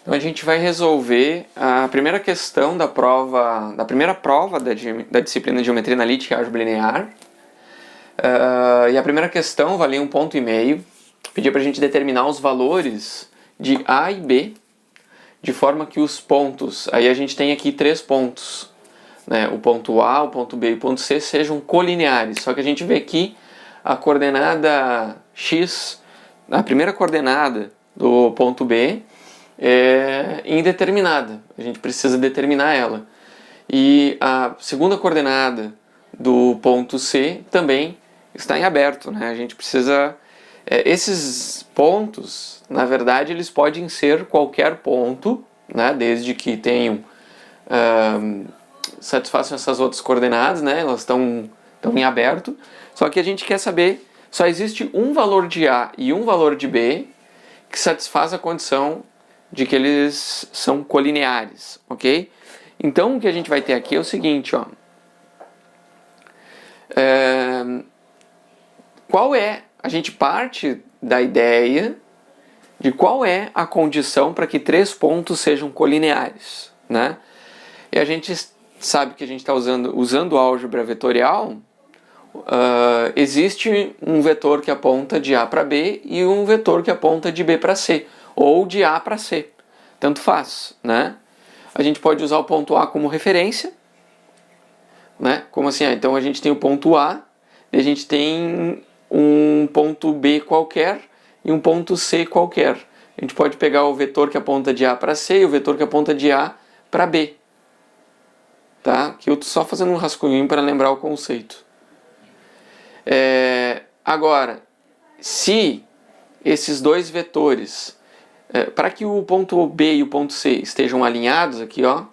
Então a gente vai resolver a primeira questão da primeira prova da disciplina de Geometria Analítica e Álgebra Linear. E a primeira questão valia 1,5 ponto. Pedia para a gente determinar os valores de A e B, de forma que os pontos, aí a gente tem aqui 3 pontos, né? O ponto A, o ponto B e o ponto C sejam colineares. Só que a gente vê aqui a coordenada x, a primeira coordenada do ponto B, é indeterminada, a gente precisa determinar ela. E a segunda coordenada do ponto C também está em aberto, né? A gente precisa... esses pontos, na verdade, eles podem ser qualquer ponto, né? Desde que tenham... satisfaçam essas outras coordenadas, né? Elas estão em aberto. Só que a gente quer saber, só existe um valor de A e um valor de B que satisfaz a condição de que eles são colineares, ok? Então o que a gente vai ter aqui é o seguinte, ó. A gente parte da ideia de qual é a condição para que 3 pontos sejam colineares, né? E a gente sabe que a gente está usando álgebra vetorial. Existe um vetor que aponta de A para B e um vetor que aponta de B para C, ou de A para C, tanto faz, né? A gente pode usar o ponto A como referência, né? Como assim? Então a gente tem o ponto A, e a gente tem um ponto B qualquer e um ponto C qualquer. A gente pode pegar o vetor que aponta de A para C e o vetor que aponta de A para B. Tá? Aqui eu estou só fazendo um rascunho para lembrar o conceito. Agora, se esses dois vetores, para que o ponto B e o ponto C estejam alinhados aqui, ó,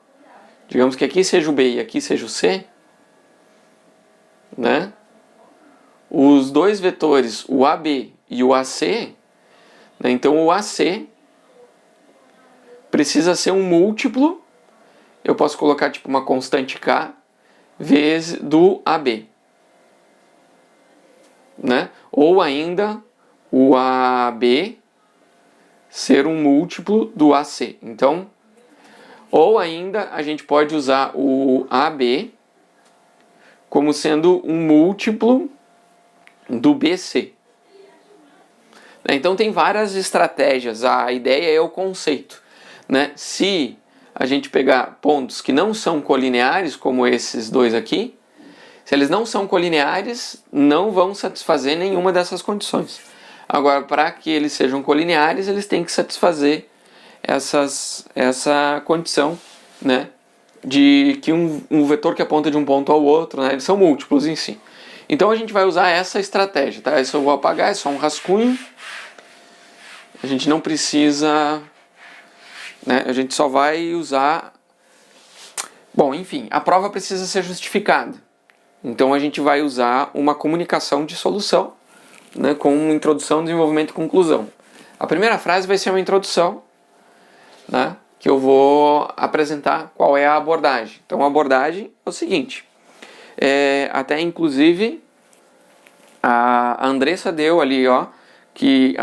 digamos que aqui seja o B e aqui seja o C, né? Os dois vetores, o AB e o AC, né? Então o AC precisa ser um múltiplo, eu posso colocar tipo uma constante K, vezes do AB. Né? Ou ainda o AB ser um múltiplo do AC. Então, ou ainda a gente pode usar o AB como sendo um múltiplo do BC. Então tem várias estratégias, a ideia é o conceito, né? Se a gente pegar pontos que não são colineares, como esses dois aqui, se eles não são colineares, não vão satisfazer nenhuma dessas condições. Agora, para que eles sejam colineares, eles têm que satisfazer essa condição, né, de que um vetor que aponta de um ponto ao outro, né, eles são múltiplos em si. Então a gente vai usar essa estratégia, tá? Isso eu vou apagar, é só um rascunho. A gente não precisa, né, a gente só vai usar... Bom, enfim, a prova precisa ser justificada. Então a gente vai usar uma comunicação de solução, né, com introdução, desenvolvimento e conclusão. A primeira frase vai ser uma introdução, né, que eu vou apresentar qual é a abordagem. Então a abordagem é o seguinte, até inclusive a Andressa deu ali, ó, que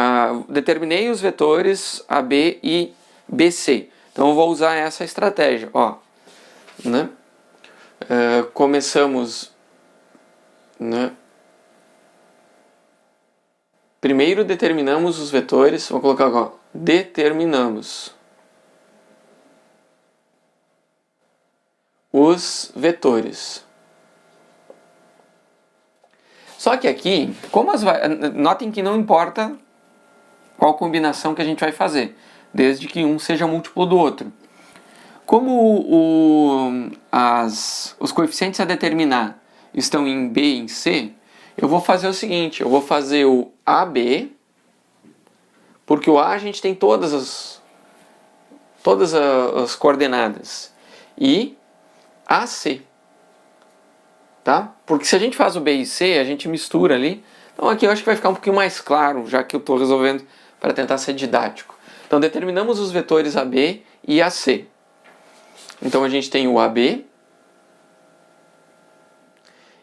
determinei os vetores AB e BC. Então eu vou usar essa estratégia, ó, né? Começamos, né? Primeiro determinamos os vetores, vou colocar agora, determinamos os vetores. Só que aqui, notem que não importa qual combinação que a gente vai fazer, desde que um seja múltiplo do outro. Como os coeficientes a determinar estão em B e em C, eu vou fazer o seguinte, eu vou fazer o AB, porque o A a gente tem todas as coordenadas, e AC, tá? Porque se a gente faz o B e C, a gente mistura ali. Então aqui eu acho que vai ficar um pouquinho mais claro, já que eu estou resolvendo para tentar ser didático. Então determinamos os vetores AB e AC. Então a gente tem o AB,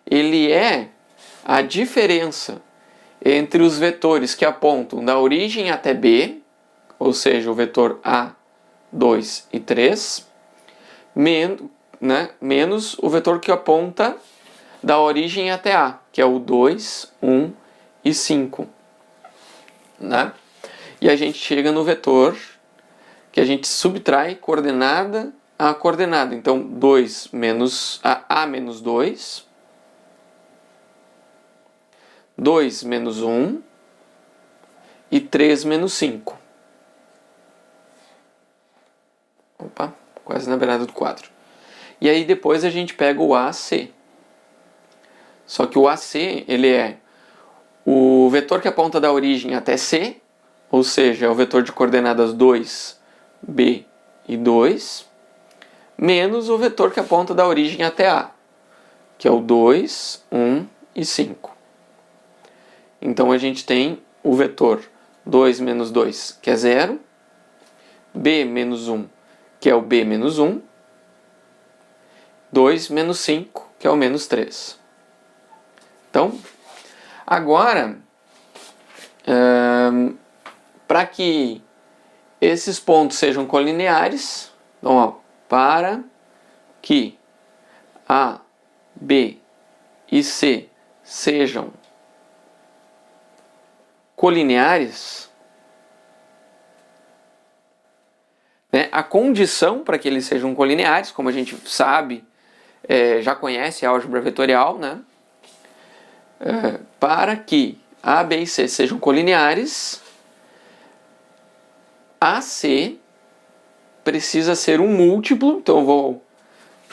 ele é a diferença entre os vetores que apontam da origem até B, ou seja, o vetor A 2 e 3, menos o vetor que aponta da origem até A, que é o 2, 1 e 5. Né? E a gente chega no vetor que a gente subtrai coordenada a coordenada. Então, 2 menos A menos 2, 2 menos 1 e 3 menos 5. Opa, quase na beirada do quadro. E aí depois a gente pega o AC. Só que o AC, ele é o vetor que aponta da origem até C, ou seja, é o vetor de coordenadas 2, B e 2, menos o vetor que aponta da origem até A, que é o 2, 1 e 5. Então a gente tem o vetor 2 menos 2, que é 0, B menos 1, que é o B menos 1, 2 menos 5, que é o menos 3. Então, agora, para que esses pontos sejam colineares, então, ó, para que A, B e C sejam colineares, né, a condição para que eles sejam colineares, como a gente sabe, já conhece a álgebra vetorial, né? Para que A, B e C sejam colineares, AC precisa ser um múltiplo, então eu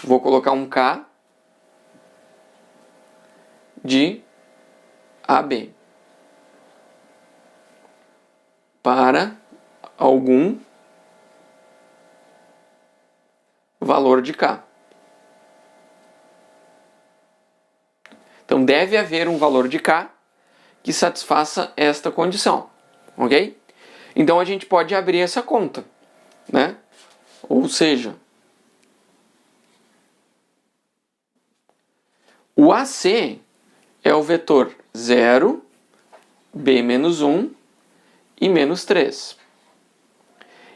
vou colocar um K de AB para algum valor de K. Então deve haver um valor de K que satisfaça esta condição, ok? Então a gente pode abrir essa conta, né? Ou seja, o AC é o vetor 0, B menos 1 e menos 3.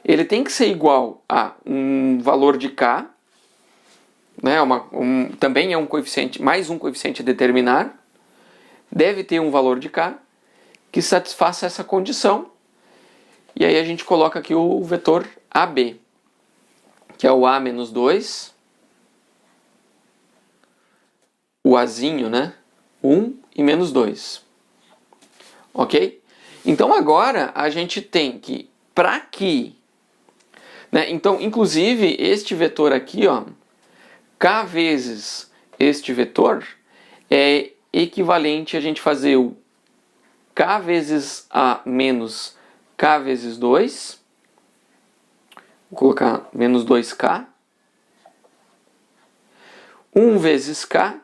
Ele tem que ser igual a um valor de K, né? Também é um coeficiente, mais um coeficiente a determinar. Deve ter um valor de K que satisfaça essa condição. E aí a gente coloca aqui o vetor AB, que é o A menos 2, o Azinho, né? 1 e menos 2. Ok? Então agora a gente tem que, para que, né? Então, inclusive, este vetor aqui, ó, K vezes este vetor, é equivalente a gente fazer o K vezes A menos K vezes 2. Vou colocar menos 2K. 1 vezes K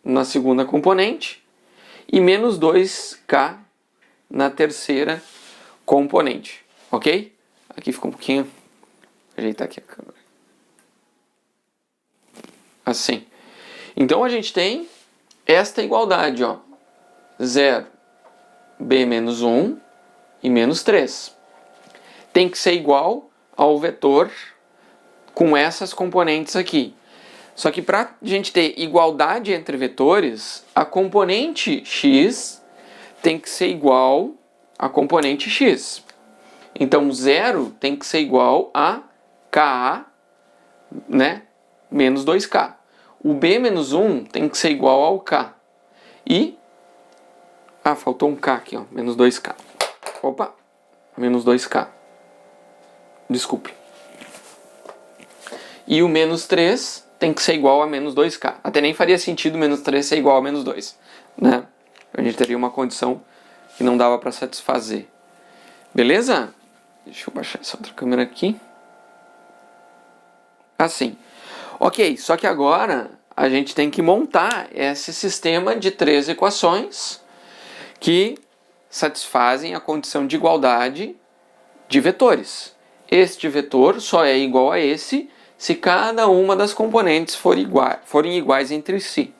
na segunda componente e menos 2K na terceira componente, ok? Aqui ficou um pouquinho... Vou ajeitar aqui a câmera. Assim. Então a gente tem esta igualdade, ó. 0, B menos 1 e menos 3. Tem que ser igual ao vetor com essas componentes aqui. Só que para a gente ter igualdade entre vetores, a componente x tem que ser igual à componente x. Então 0 tem que ser igual a Ka, né, menos 2K. O B menos 1 tem que ser igual ao K. E... faltou um K aqui, ó, menos 2K. Opa, menos 2K. Desculpe. E o menos 3 tem que ser igual a menos 2K. Até nem faria sentido menos 3 ser igual a menos 2. Né? A gente teria uma condição que não dava para satisfazer. Beleza? Deixa eu baixar essa outra câmera aqui. Assim. Ok, só que agora a gente tem que montar esse sistema de 3 equações que satisfazem a condição de igualdade de vetores. Este vetor só é igual a esse se cada uma das componentes forem iguais entre si.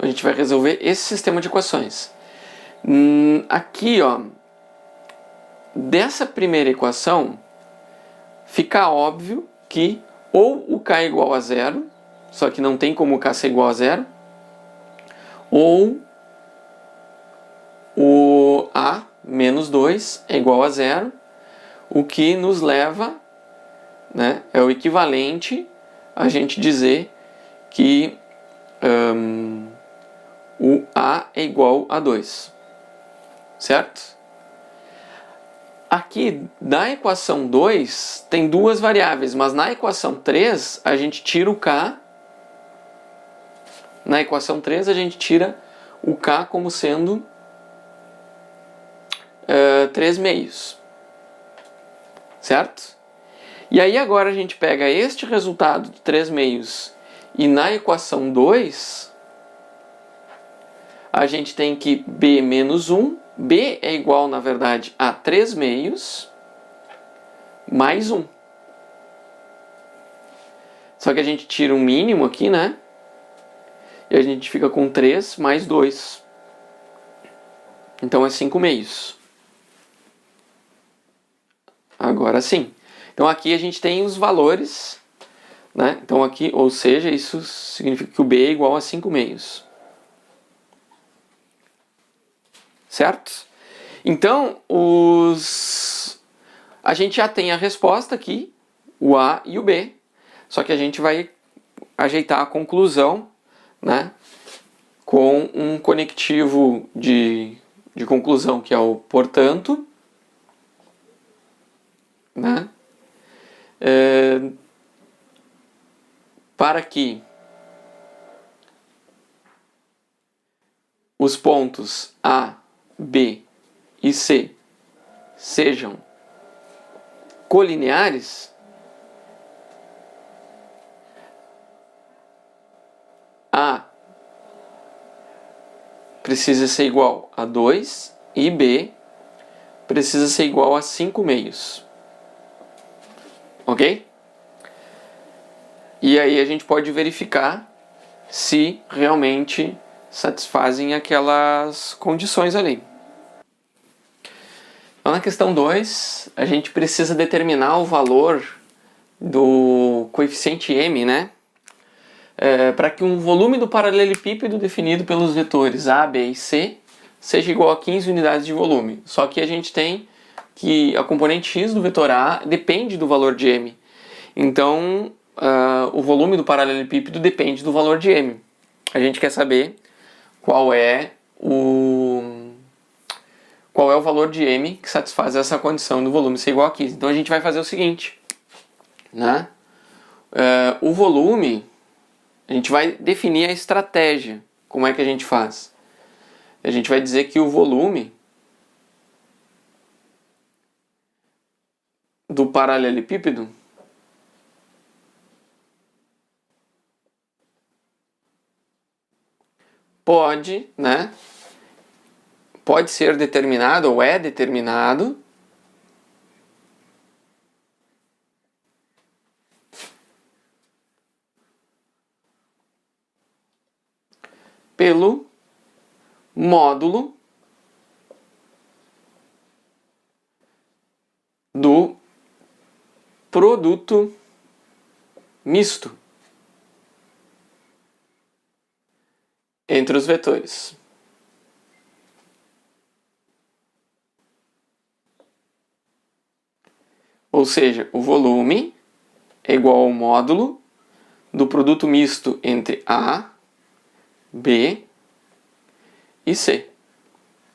Então a gente vai resolver esse sistema de equações. Aqui, ó, dessa primeira equação, fica óbvio que ou o k é igual a zero, só que não tem como o k ser igual a zero, ou o a menos 2 é igual a zero, o que nos leva, né, é o equivalente a gente dizer que o a é igual a 2, certo? Aqui, na equação 2, tem duas variáveis, mas na equação 3, a gente tira o k. Na equação 3, a gente tira o k como sendo 3 meios, certo? E aí agora a gente pega este resultado de 3 meios e na equação 2, a gente tem que b menos 1, b é igual, na verdade, a 3 meios mais 1. Só que a gente tira um mínimo aqui, né? E a gente fica com 3 mais 2. Então é 5 meios. Agora sim. Então aqui a gente tem os valores, né? Então aqui, ou seja, isso significa que o b é igual a 5 meios. Certo? Então, a gente já tem a resposta aqui, o a e o b. Só que a gente vai ajeitar a conclusão, né, com um conectivo de conclusão, que é o portanto, né, para que os pontos A, B e C sejam colineares, A precisa ser igual a 2 e B precisa ser igual a 5 meios. Ok? E aí a gente pode verificar se realmente satisfazem aquelas condições ali. Então, na questão 2, a gente precisa determinar o valor do coeficiente m, né? Para que um volume do paralelepípedo definido pelos vetores A, B e C seja igual a 15 unidades de volume. Só que a gente tem que a componente x do vetor A depende do valor de m. Então, o volume do paralelepípedo depende do valor de m. A gente quer saber qual é o valor de m que satisfaz essa condição do volume ser igual a 15. Então a gente vai fazer o seguinte, né? O volume, a gente vai definir a estratégia. Como é que a gente faz? A gente vai dizer que o volume do paralelepípedo pode, né? Pode ser determinado ou é determinado pelo módulo do produto misto entre os vetores. Ou seja, o volume é igual ao módulo do produto misto entre A, B e C.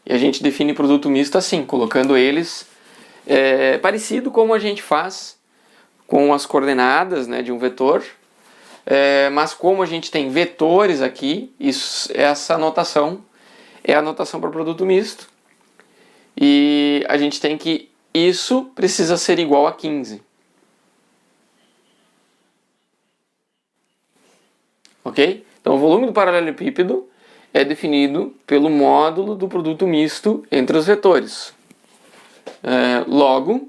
E a gente define produto misto assim, colocando eles parecido como a gente faz com as coordenadas, né, de um vetor, mas como a gente tem vetores aqui, essa notação é a notação para produto misto, e a gente tem que isso precisa ser igual a 15. Ok? Então o volume do paralelepípedo é definido pelo módulo do produto misto entre os vetores. Logo,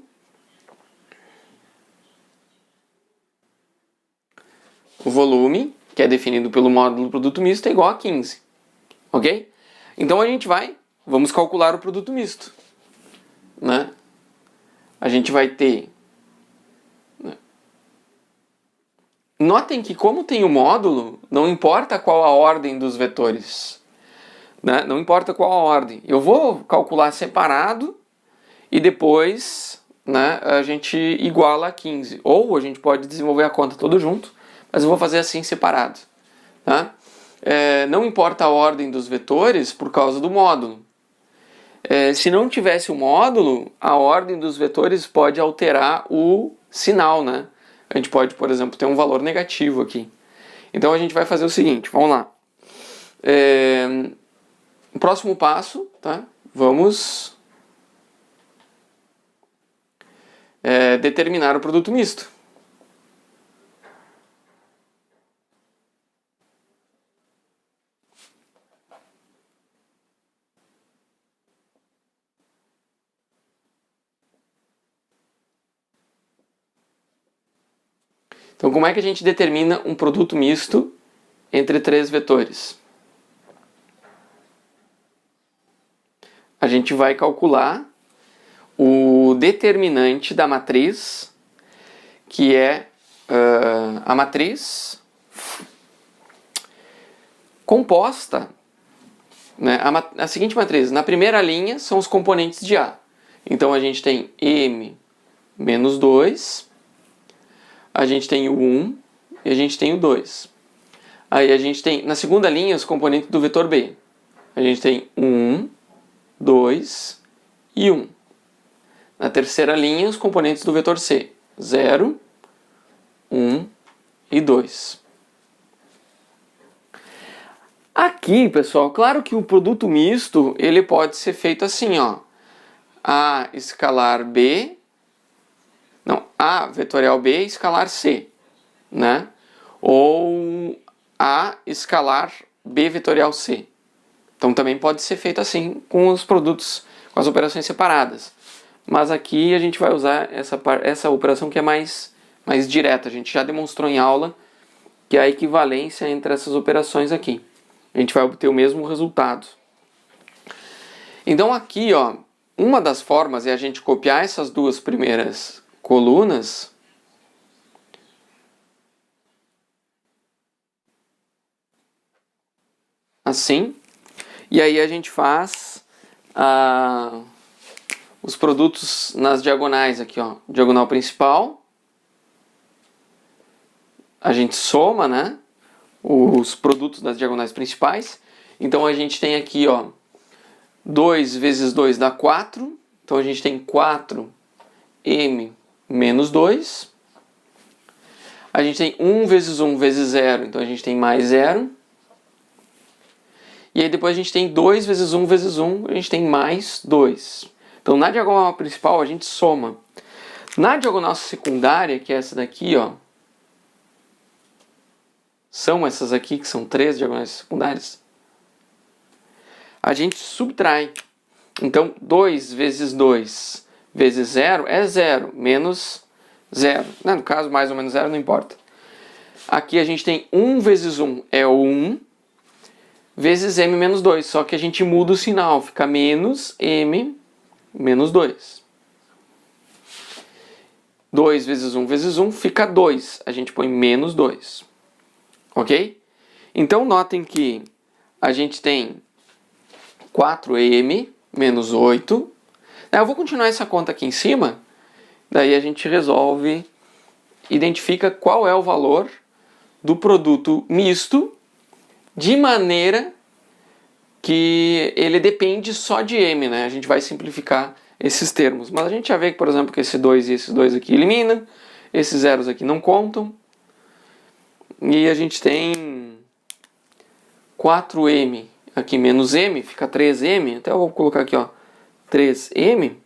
o volume, que é definido pelo módulo do produto misto, é igual a 15. Ok? Então a gente vamos calcular o produto misto, né? A gente vai ter... Notem que como tem o módulo, não importa qual a ordem dos vetores, né? Não importa qual a ordem. Eu vou calcular separado e depois, né, a gente iguala a 15. Ou a gente pode desenvolver a conta todo junto, mas eu vou fazer assim separado. Tá? Não importa a ordem dos vetores por causa do módulo. Se não tivesse o módulo, a ordem dos vetores pode alterar o sinal, né? A gente pode, por exemplo, ter um valor negativo aqui. Então a gente vai fazer o seguinte, vamos lá. O próximo passo, tá? Vamos determinar o produto misto. Então, como é que a gente determina um produto misto entre três vetores? A gente vai calcular o determinante da matriz, que é a matriz composta, né? A seguinte matriz, na primeira linha são os componentes de A. Então a gente tem M menos 2, a gente tem o 1 e a gente tem o 2. Aí a gente tem, na segunda linha, os componentes do vetor B. A gente tem 1, 2 e 1. Na terceira linha, os componentes do vetor C. 0, 1 e 2. Aqui, pessoal, claro que o produto misto ele pode ser feito assim, ó. A escalar B, não, A vetorial B escalar C, né? Ou A escalar B vetorial C. Então também pode ser feito assim com os produtos, com as operações separadas. Mas aqui a gente vai usar essa operação que é mais direta. A gente já demonstrou em aula que é a equivalência entre essas operações aqui. A gente vai obter o mesmo resultado. Então aqui, ó, uma das formas é a gente copiar essas duas primeiras colunas assim, e aí a gente faz os produtos nas diagonais aqui, ó, diagonal principal, a gente soma, né, os produtos das diagonais principais. Então a gente tem aqui, ó, 2 vezes 2 dá 4, então a gente tem 4m menos 2. A gente tem 1 vezes 1 vezes 0, então a gente tem mais 0. E aí depois a gente tem 2 vezes 1 vezes 1, a gente tem mais 2. Então na diagonal principal a gente soma. Na diagonal secundária, que é essa daqui, ó, são essas aqui, que são 3 diagonais secundárias, a gente subtrai. Então 2 vezes 2 vezes 0 é 0, menos 0. No caso, mais ou menos 0, não importa. Aqui a gente tem 1 vezes 1 é 1, vezes m menos 2, só que a gente muda o sinal, fica menos m menos 2. 2 vezes 1 vezes 1 fica 2, a gente põe menos 2. Ok? Então notem que a gente tem 4m menos 8. Eu vou continuar essa conta aqui em cima, daí a gente resolve, identifica qual é o valor do produto misto, de maneira que ele depende só de m, né? A gente vai simplificar esses termos. Mas a gente já vê que, por exemplo, que esse 2 e esses 2 aqui eliminam, esses zeros aqui não contam. E a gente tem 4m aqui menos m, fica 3m. Até eu vou colocar aqui, ó, 3m.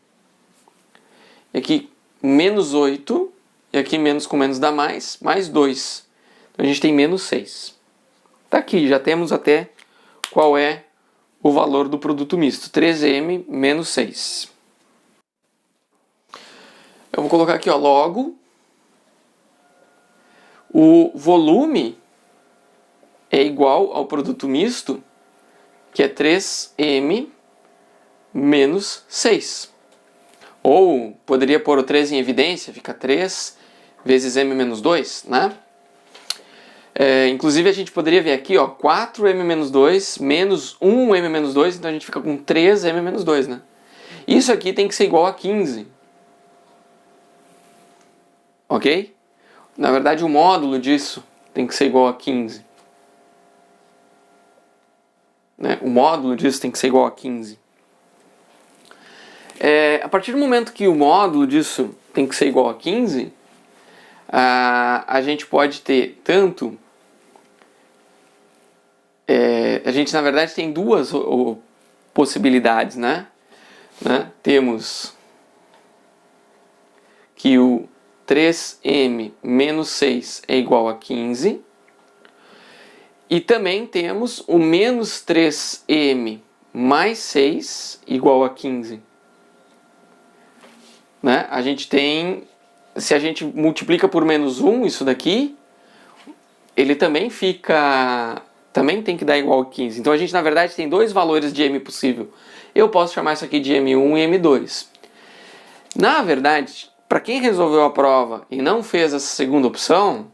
E aqui menos 8, e aqui menos com menos dá mais 2. Então a gente tem menos 6. Tá aqui, já temos até qual é o valor do produto misto. 3m menos 6. Eu vou colocar aqui, ó, logo, o volume é igual ao produto misto que é 3m menos 6. Ou poderia pôr o 3 em evidência, fica 3 vezes m menos 2, né? Inclusive a gente poderia ver aqui, ó, 4m menos 2 menos 1m menos 2, então a gente fica com 3m menos 2, né? Isso aqui tem que ser igual a 15. Ok? Na verdade o módulo disso tem que ser igual a 15. Né? O módulo disso tem que ser igual a 15. A partir do momento que o módulo disso tem que ser igual a 15, a gente pode ter tanto... a gente, na verdade, tem duas possibilidades, né? Temos que o 3m menos 6 é igual a 15. E também temos o menos 3m mais 6 igual a 15. Né? A gente tem... Se a gente multiplica por menos 1, isso daqui, ele também fica... Também tem que dar igual a 15. Então a gente, na verdade, tem dois valores de m possível. Eu posso chamar isso aqui de m1 e m2. Na verdade, para quem resolveu a prova e não fez essa segunda opção,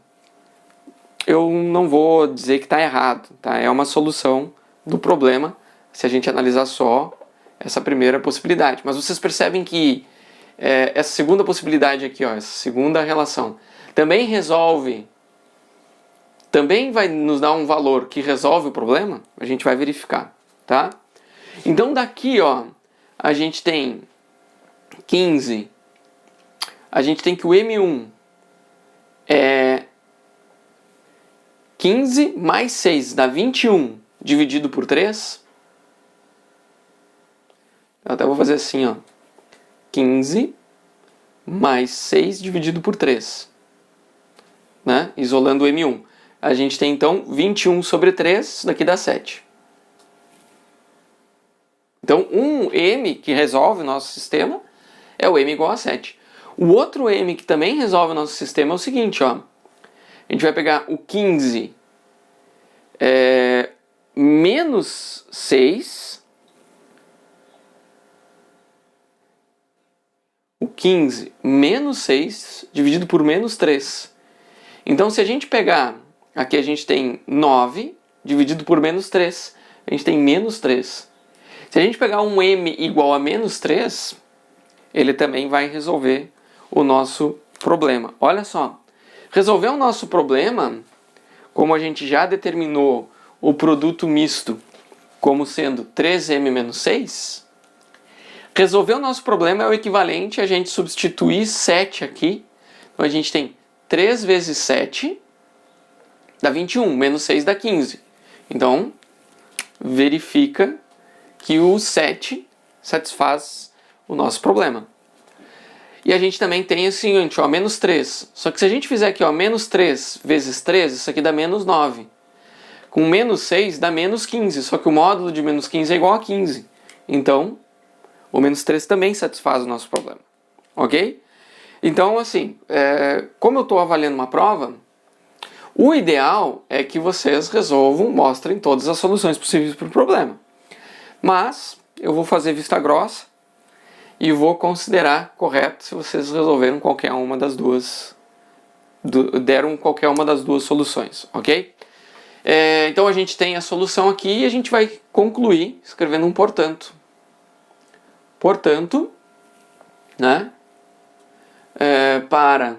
eu não vou dizer que está errado. Tá? É uma solução do problema se a gente analisar só essa primeira possibilidade. Mas vocês percebem que essa segunda possibilidade aqui, ó, essa segunda relação, também resolve... Também vai nos dar um valor que resolve o problema? A gente vai verificar, tá? Então daqui, ó, a gente tem 15. A gente tem que o M1 é 15 mais 6 dá 21 dividido por 3. Eu até vou fazer assim, ó. 15 mais 6 dividido por 3. Né? Isolando o M1. A gente tem então 21 sobre 3, isso daqui dá 7. Então, um m que resolve o nosso sistema é o m igual a 7. O outro m que também resolve o nosso sistema é o seguinte, ó. A gente vai pegar o 15 menos 6. O 15 menos 6 dividido por menos 3. Então, se a gente pegar... Aqui a gente tem 9 dividido por menos 3. A gente tem menos 3. Se a gente pegar um m igual a menos 3, ele também vai resolver o nosso problema. Olha só. Resolver o nosso problema, como a gente já determinou o produto misto como sendo 3m menos 6, resolver o nosso problema é o equivalente a gente substituir 7 aqui. Então a gente tem 3 vezes 7... dá 21, menos 6 dá 15. Então, verifica que o 7 satisfaz o nosso problema. E a gente também tem o seguinte, ó, menos 3. Só que se a gente fizer aqui, ó, menos 3 vezes 3, isso aqui dá menos 9. Com menos 6 dá menos 15, só que o módulo de menos 15 é igual a 15. Então, o menos 3 também satisfaz o nosso problema. Ok? Então, assim, como eu estou avaliando uma prova... O ideal é que vocês resolvam, mostrem todas as soluções possíveis para o problema. Mas eu vou fazer vista grossa e vou considerar correto se vocês resolveram qualquer uma das duas, deram qualquer uma das duas soluções, ok? Então a gente tem a solução aqui e a gente vai concluir escrevendo um portanto. Portanto, né, para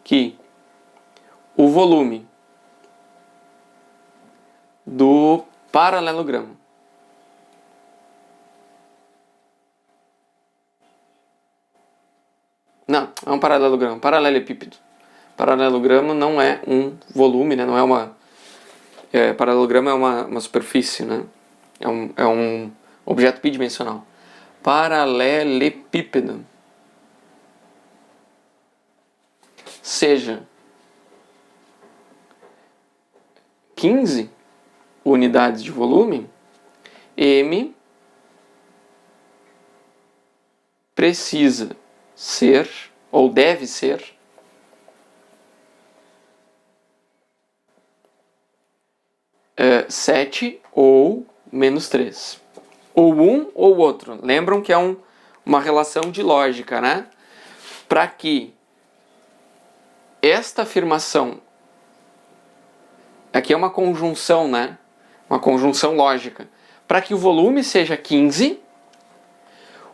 que o volume do paralelogramo não, é um paralelogramo, paralelepípedo. Paralelogramo não é um volume, né? Não é uma... paralelogramo é uma superfície, né? É um objeto bidimensional. Paralelepípedo. Seja 15 unidades de volume, M precisa ser, ou deve ser, 7 ou menos 3. Ou um ou outro. Lembram que é uma relação de lógica, né? Para que esta afirmação... Aqui é uma conjunção, né? Uma conjunção lógica. Para que o volume seja 15,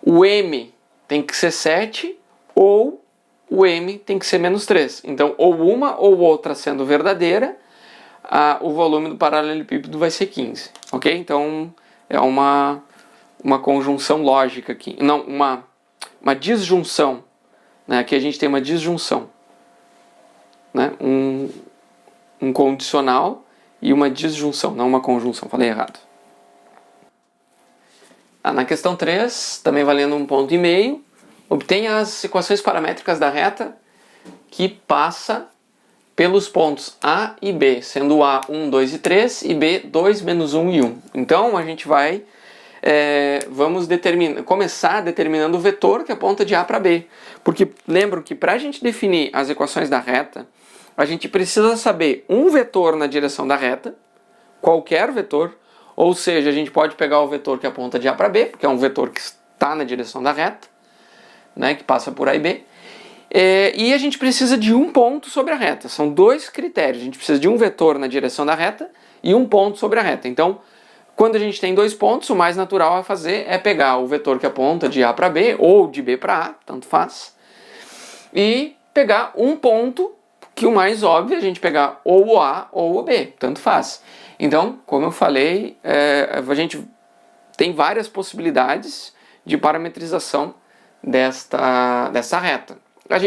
o M tem que ser 7 ou o M tem que ser menos 3. Então, ou uma ou outra sendo verdadeira, o volume do paralelepípedo vai ser 15. Ok? Então, é uma conjunção lógica aqui. Não, uma disjunção. Né? Aqui a gente tem uma disjunção. Né? Um condicional e uma disjunção, não uma conjunção. Falei errado. Na questão 3, também valendo 1,5 ponto, obtenha as equações paramétricas da reta que passa pelos pontos A e B, sendo A 1, 2 e 3 e B 2, menos 1 e 1. Então a gente vai vamos começar determinando o vetor que aponta de A para B. Porque lembro que para a gente definir as equações da reta, a gente precisa saber um vetor na direção da reta, qualquer vetor, ou seja, a gente pode pegar o vetor que aponta de A para B, porque é um vetor que está na direção da reta, né, que passa por A e B. E a gente precisa de um ponto sobre a reta. São dois critérios. A gente precisa de um vetor na direção da reta e um ponto sobre a reta. Então, quando a gente tem dois pontos, o mais natural a fazer é pegar o vetor que aponta de A para B, ou de B para A, tanto faz, e pegar um ponto, que o mais óbvio é a gente pegar ou o A ou o B, tanto faz. Então, como eu falei, a gente tem várias possibilidades de parametrização dessa reta.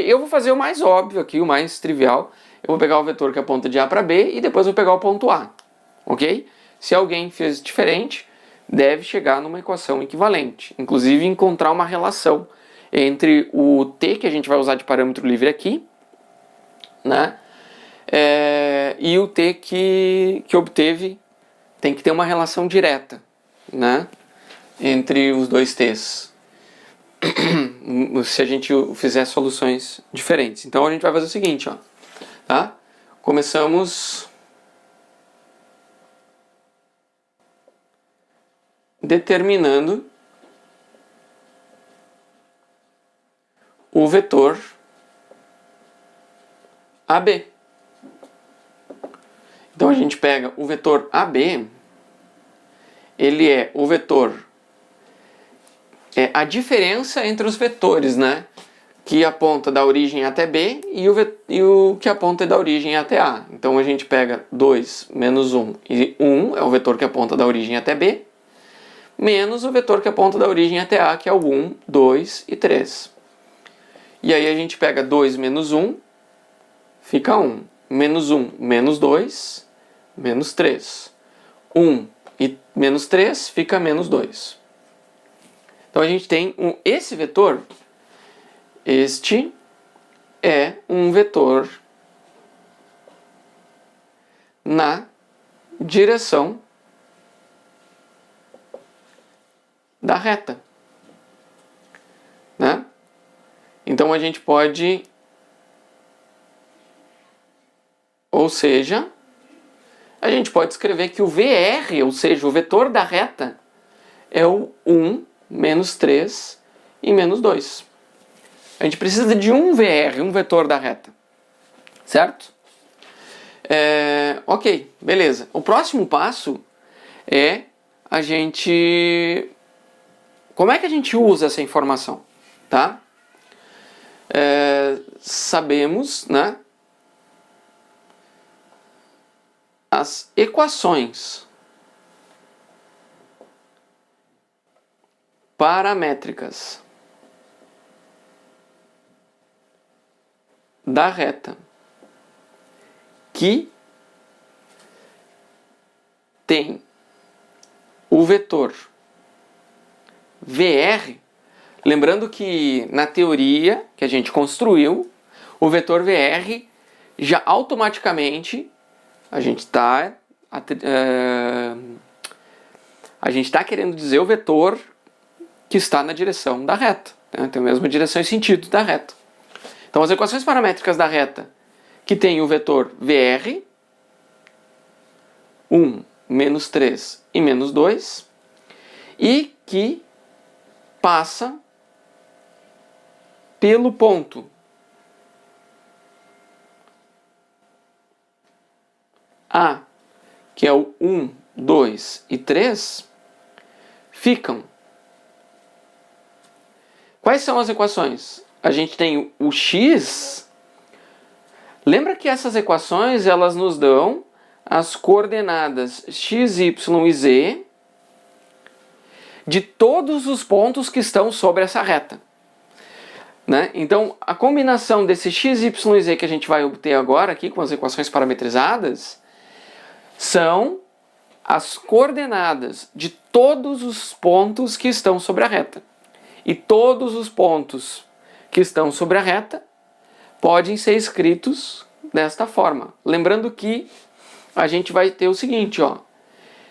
Eu vou fazer o mais óbvio aqui, o mais trivial. Eu vou pegar o vetor que aponta de A para B e depois vou pegar o ponto A, ok? Se alguém fez diferente, deve chegar numa equação equivalente. Inclusive encontrar uma relação entre o t que a gente vai usar de parâmetro livre aqui, né? E o t que obteve, tem que ter uma relação direta, né? Entre os dois t's. Se a gente fizer soluções diferentes. Então a gente vai fazer o seguinte, ó, tá? Começamos determinando o vetor AB. Então a gente pega o vetor AB, ele é o vetor, a diferença entre os vetores, né? Que aponta da origem até B e o que aponta da origem até A. Então a gente pega 2 menos 1 e 1 é o vetor que aponta da origem até B, menos o vetor que aponta da origem até A, que é o 1, 2 e 3. E aí a gente pega 2 menos 1, fica 1. Menos 1, menos 2, menos 3. 1 e menos 3 fica menos 2. Então a gente tem esse vetor, este é um vetor na direção da reta, né? Então a gente pode, ou seja, a gente pode escrever que o VR, ou seja, o vetor da reta, é o 1, menos 3 e menos 2. A gente precisa de um VR, um vetor da reta, certo? Ok, beleza. O próximo passo é a gente... Como é que a gente usa essa informação? Tá? Sabemos, né, as equações paramétricas da reta que tem o vetor VR, lembrando que na teoria que a gente construiu, o vetor VR já automaticamente a gente está querendo dizer o vetor que está na direção da reta, né? Tem a mesma direção e sentido da reta. Então as equações paramétricas da reta que tem o vetor VR, 1 menos 3 e menos 2, e que passa pelo ponto A, que é o 1, 2 e 3, ficam. Quais são as equações? A gente tem o x. Lembra que essas equações elas nos dão as coordenadas x, y e z de todos os pontos que estão sobre essa reta, né? Então, a combinação desse x, y e z que a gente vai obter agora aqui com as equações parametrizadas são as coordenadas de todos os pontos que estão sobre a reta. E todos os pontos que estão sobre a reta podem ser escritos desta forma. Lembrando que a gente vai ter o seguinte, ó.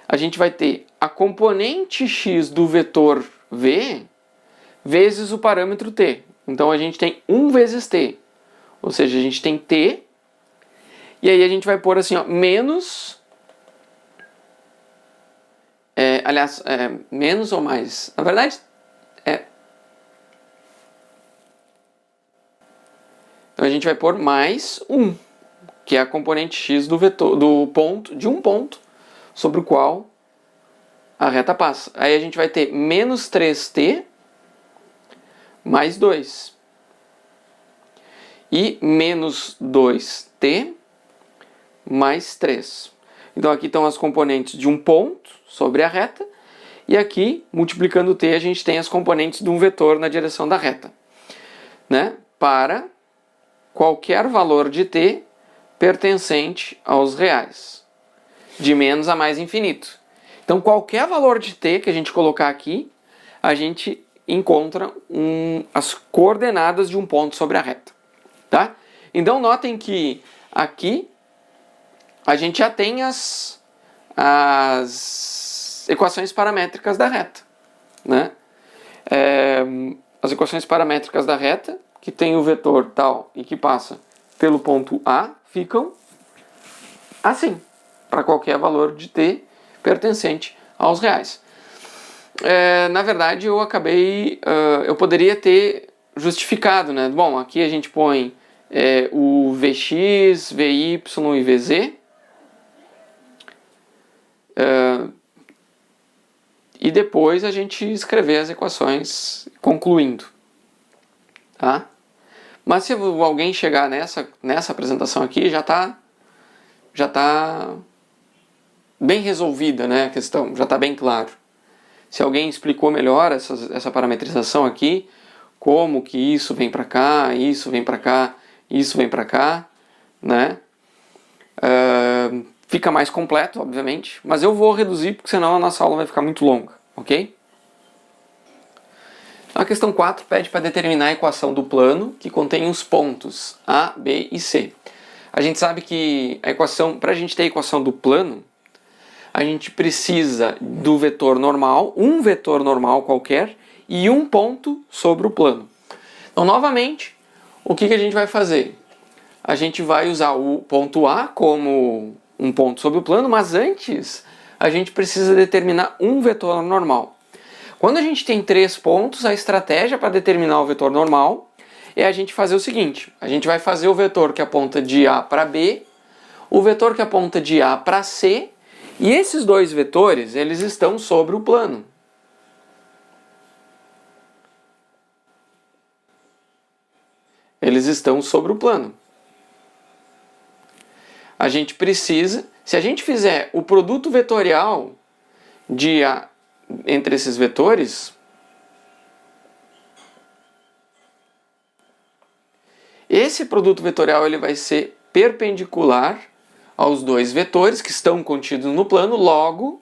A gente vai ter a componente x do vetor v vezes o parâmetro t. Então a gente tem 1 vezes t. Ou seja, a gente tem t. E aí a gente vai pôr assim, ó, menos... menos ou mais? Na verdade, Então a gente vai pôr mais 1, que é a componente x do vetor, de um ponto sobre o qual a reta passa. Aí a gente vai ter menos 3t mais 2. E menos 2t mais 3. Então aqui estão as componentes de um ponto sobre a reta. E aqui, multiplicando t, a gente tem as componentes de um vetor na direção da reta, né? Para qualquer valor de t pertencente aos reais, de menos a mais infinito. Então, qualquer valor de t que a gente colocar aqui, a gente encontra as coordenadas de um ponto sobre a reta, tá? Então, notem que aqui a gente já tem as equações paramétricas da reta, né? As equações paramétricas da reta, que tem o vetor tal e que passa pelo ponto A, ficam assim, para qualquer valor de t pertencente aos reais. Na verdade, eu poderia ter justificado, né? Bom, aqui a gente põe o Vx, Vy e Vz. E depois a gente escrever as equações concluindo, tá? Mas se alguém chegar nessa apresentação aqui, já tá bem resolvida, né, a questão, já está bem claro. Se alguém explicou melhor essa parametrização aqui, como que isso vem para cá, isso vem para cá, isso vem para cá, né? Fica mais completo, obviamente, mas eu vou reduzir porque senão a nossa aula vai ficar muito longa, ok? A questão 4 pede para determinar a equação do plano que contém os pontos A, B e C. A gente sabe que para a gente ter a equação do plano, a gente precisa do vetor normal, um vetor normal qualquer, e um ponto sobre o plano. Então, novamente, o que a gente vai fazer? A gente vai usar o ponto A como um ponto sobre o plano, mas antes a gente precisa determinar um vetor normal. Quando a gente tem 3 pontos, a estratégia para determinar o vetor normal é a gente fazer o seguinte: a gente vai fazer o vetor que aponta de A para B, o vetor que aponta de A para C, e esses dois vetores, eles estão sobre o plano. Eles estão sobre o plano. A gente precisa, se a gente fizer o produto vetorial entre esses vetores, esse produto vetorial ele vai ser perpendicular aos dois vetores que estão contidos no plano, logo,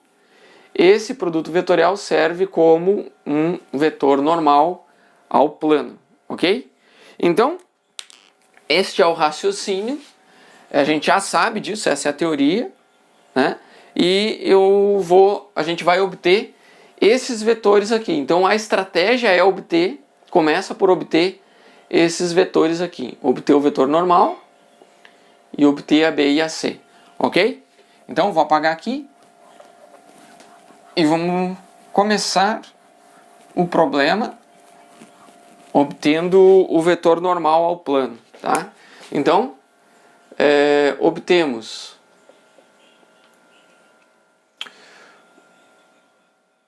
esse produto vetorial serve como um vetor normal ao plano, ok? Então, este é o raciocínio, a gente já sabe disso, essa é a teoria, né? E a gente vai obter esses vetores aqui. Então a estratégia é começa por obter esses vetores aqui. Obter o vetor normal e obter a B e a C, ok? Então vou apagar aqui E vamos começar o problema obtendo o vetor normal ao plano, tá? Então, obtemos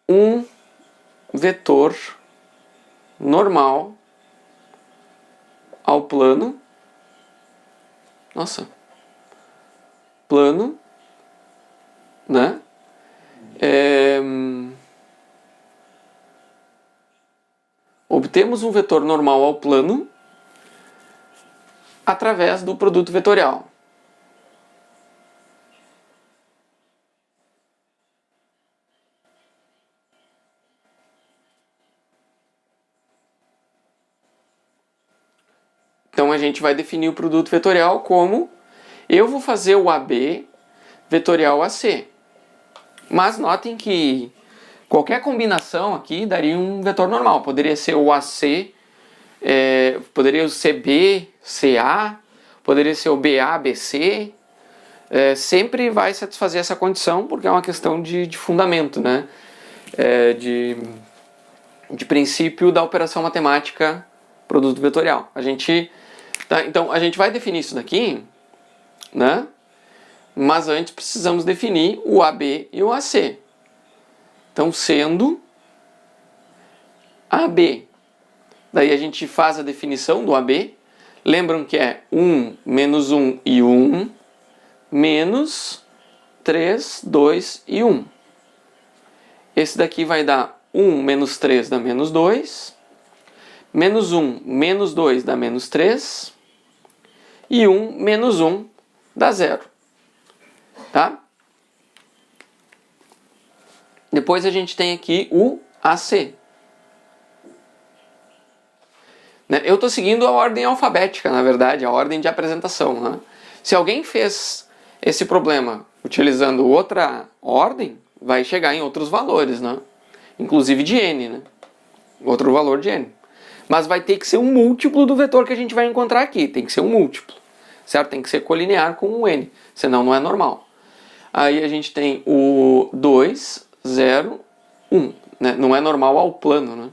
um vetor normal ao plano, plano, né? Obtemos um vetor normal ao plano através do produto vetorial. Então a gente vai definir o produto vetorial como eu vou fazer o AB vetorial AC. Mas notem que qualquer combinação aqui daria um vetor normal. Poderia ser o AC, poderia ser B, CA, poderia ser o BA, BC. Sempre vai satisfazer essa condição porque é uma questão de fundamento, né? De princípio da operação matemática produto vetorial. Então a gente vai definir isso daqui, né? Mas antes precisamos definir o AB e o AC. Então, sendo AB, daí a gente faz a definição do AB. Lembram que é 1 menos 1 e 1, menos 3, 2 e 1. Esse daqui vai dar 1 menos 3 dá menos 2, menos 1 menos 2 dá menos 3, e 1 menos 1 dá 0. Tá? Depois a gente tem aqui o AC. Eu estou seguindo a ordem alfabética, na verdade, a ordem de apresentação. Né? Se alguém fez esse problema utilizando outra ordem, vai chegar em outros valores, né? Inclusive de n, né? Outro valor de n. Mas vai ter que ser um múltiplo do vetor que a gente vai encontrar aqui. Tem que ser um múltiplo, certo? Tem que ser colinear com o n, senão não é normal. Aí a gente tem o 2, 0, 1. Né? Não é normal ao plano, né?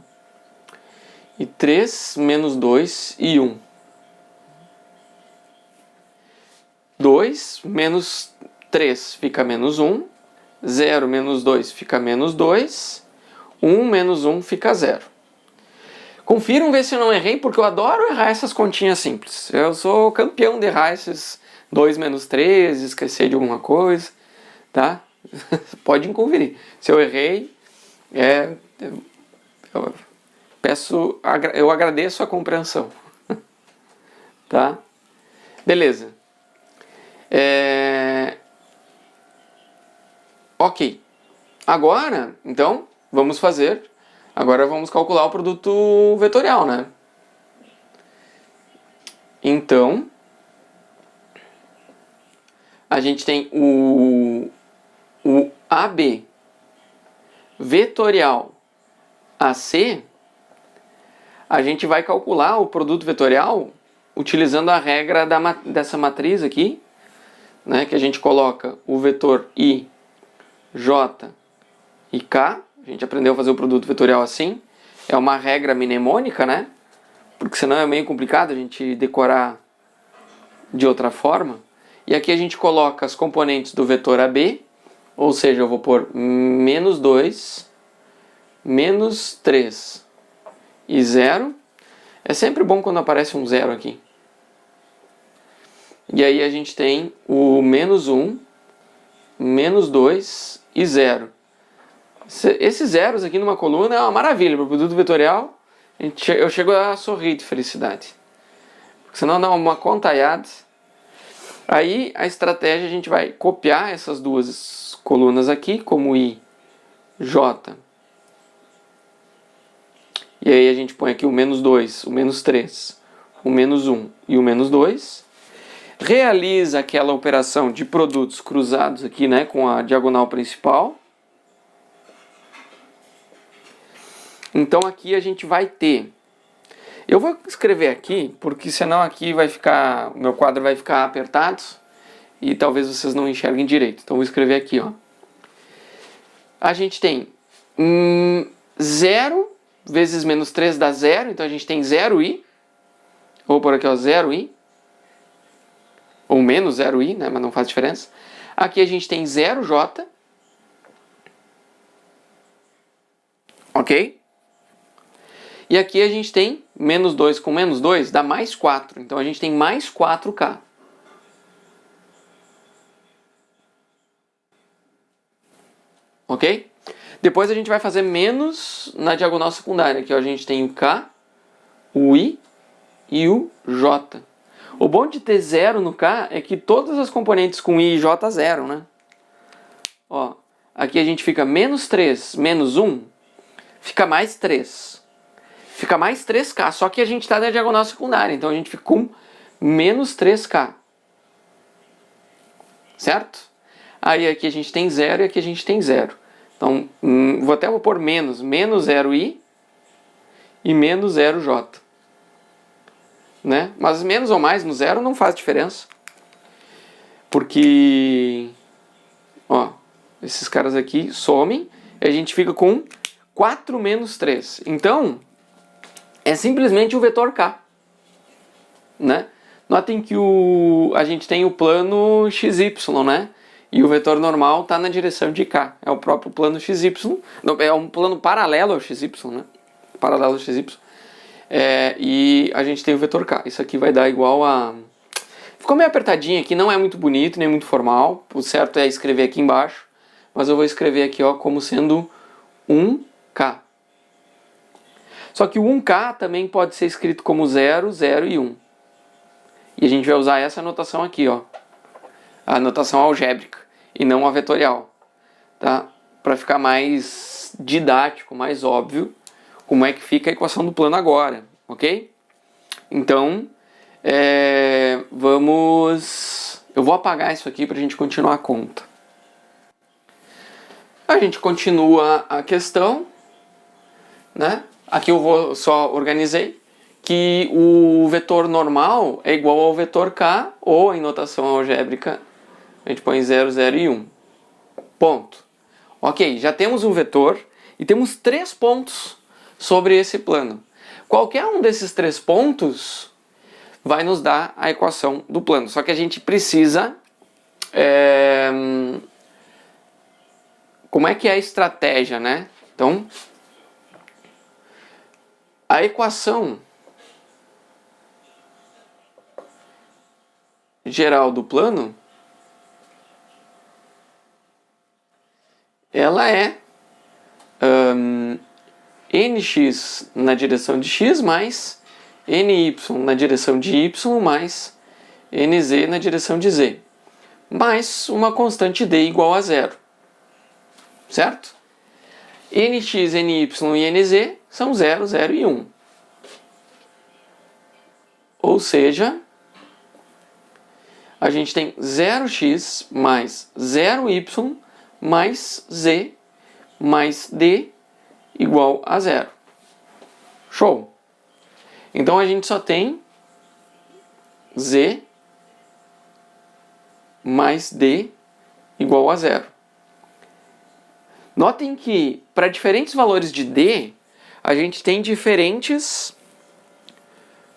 E 3, menos 2 e 1. 2 menos 3 fica menos 1. 0 menos 2 fica menos 2. 1 menos 1 fica 0. Confiram ver se eu não errei, porque eu adoro errar essas continhas simples. Eu sou campeão de errar esses 2 menos 3, esquecer de alguma coisa. Tá? Podem conferir. Se eu errei, eu agradeço a compreensão. Tá? Beleza. Ok. Agora, então, agora vamos calcular o produto vetorial, né? Então, a gente tem o AB vetorial AC. A gente vai calcular o produto vetorial utilizando a regra dessa matriz aqui, né, que a gente coloca o vetor I, J e K. A gente aprendeu a fazer o produto vetorial assim. É uma regra mnemônica, né? Porque senão é meio complicado a gente decorar de outra forma. E aqui a gente coloca as componentes do vetor AB, ou seja, eu vou pôr menos 2, menos 3 e 0. É sempre bom quando aparece um 0 aqui. E aí a gente tem o menos 1, menos 2 e 0. Esses zeros aqui numa coluna é uma maravilha. Para o produto vetorial, eu chego a sorrir de felicidade. Porque senão dá uma contaiada. Aí a estratégia, a gente vai copiar essas duas colunas aqui, como I, J. E aí a gente põe aqui o menos 2, o menos 3, o menos 1 e o menos 2. Realiza aquela operação de produtos cruzados aqui, né, com a diagonal principal. Então aqui a gente vai ter... Eu vou escrever aqui, porque senão aqui vai ficar... O meu quadro vai ficar apertado e talvez vocês não enxerguem direito. Então eu vou escrever aqui, ó. a gente tem 0 vezes menos 3 dá 0, então a gente tem 0i. Vou por aqui, ó, 0i. Ou menos 0i, né, mas não faz diferença. Aqui a gente tem 0j. Ok? E aqui a gente tem menos 2 com menos 2 dá mais 4. Então a gente tem mais 4k. Ok? Depois a gente vai fazer menos na diagonal secundária. Aqui ó, a gente tem o k, o i e o j. O bom de ter 0 no k é que todas as componentes com i e j zeram, né? Ó, aqui a gente fica menos 3 menos 1, fica mais 3. Fica mais 3k, só que a gente está na diagonal secundária, então a gente fica com menos 3k. Certo? Aí aqui a gente tem 0 e aqui a gente tem 0. Então, vou pôr menos 0i e menos 0j. Né? Mas menos ou mais no 0 não faz diferença. Porque, ó, esses caras aqui somem e a gente fica com 4 menos 3. Então, é simplesmente o vetor k. Né? Notem que a gente tem o plano xy, né? E o vetor normal está na direção de k. É o próprio plano xy. É um plano paralelo ao xy, né? Paralelo ao xy. E a gente tem o vetor k. Isso aqui vai dar igual a... Ficou meio apertadinho aqui, não é muito bonito, nem muito formal. O certo é escrever aqui embaixo. Mas eu vou escrever aqui ó, como sendo 1k. Só que o 1k também pode ser escrito como 0, 0 e 1. E a gente vai usar essa notação aqui, ó. A notação algébrica e não a vetorial. Tá? Para ficar mais didático, mais óbvio, como é que fica a equação do plano agora. Ok? Então, vamos... Eu vou apagar isso aqui para a gente continuar a conta. A gente continua a questão, né? Aqui eu só organizei que o vetor normal é igual ao vetor k, ou em notação algébrica a gente põe 0, 0 e 1. Ponto. Ok, já temos um vetor e temos 3 pontos sobre esse plano. Qualquer um desses 3 pontos vai nos dar a equação do plano. Só que a gente precisa... Como é que é a estratégia, né? Então, a equação geral do plano, ela é nx na direção de x mais ny na direção de y mais nz na direção de z, mais uma constante d igual a 0. Certo? Nx, ny e nz são 0, 0 e 1. Ou seja, a gente tem 0x mais 0y mais z mais d igual a 0. Show! Então a gente só tem z mais d igual a 0. Notem que para diferentes valores de d, a gente tem diferentes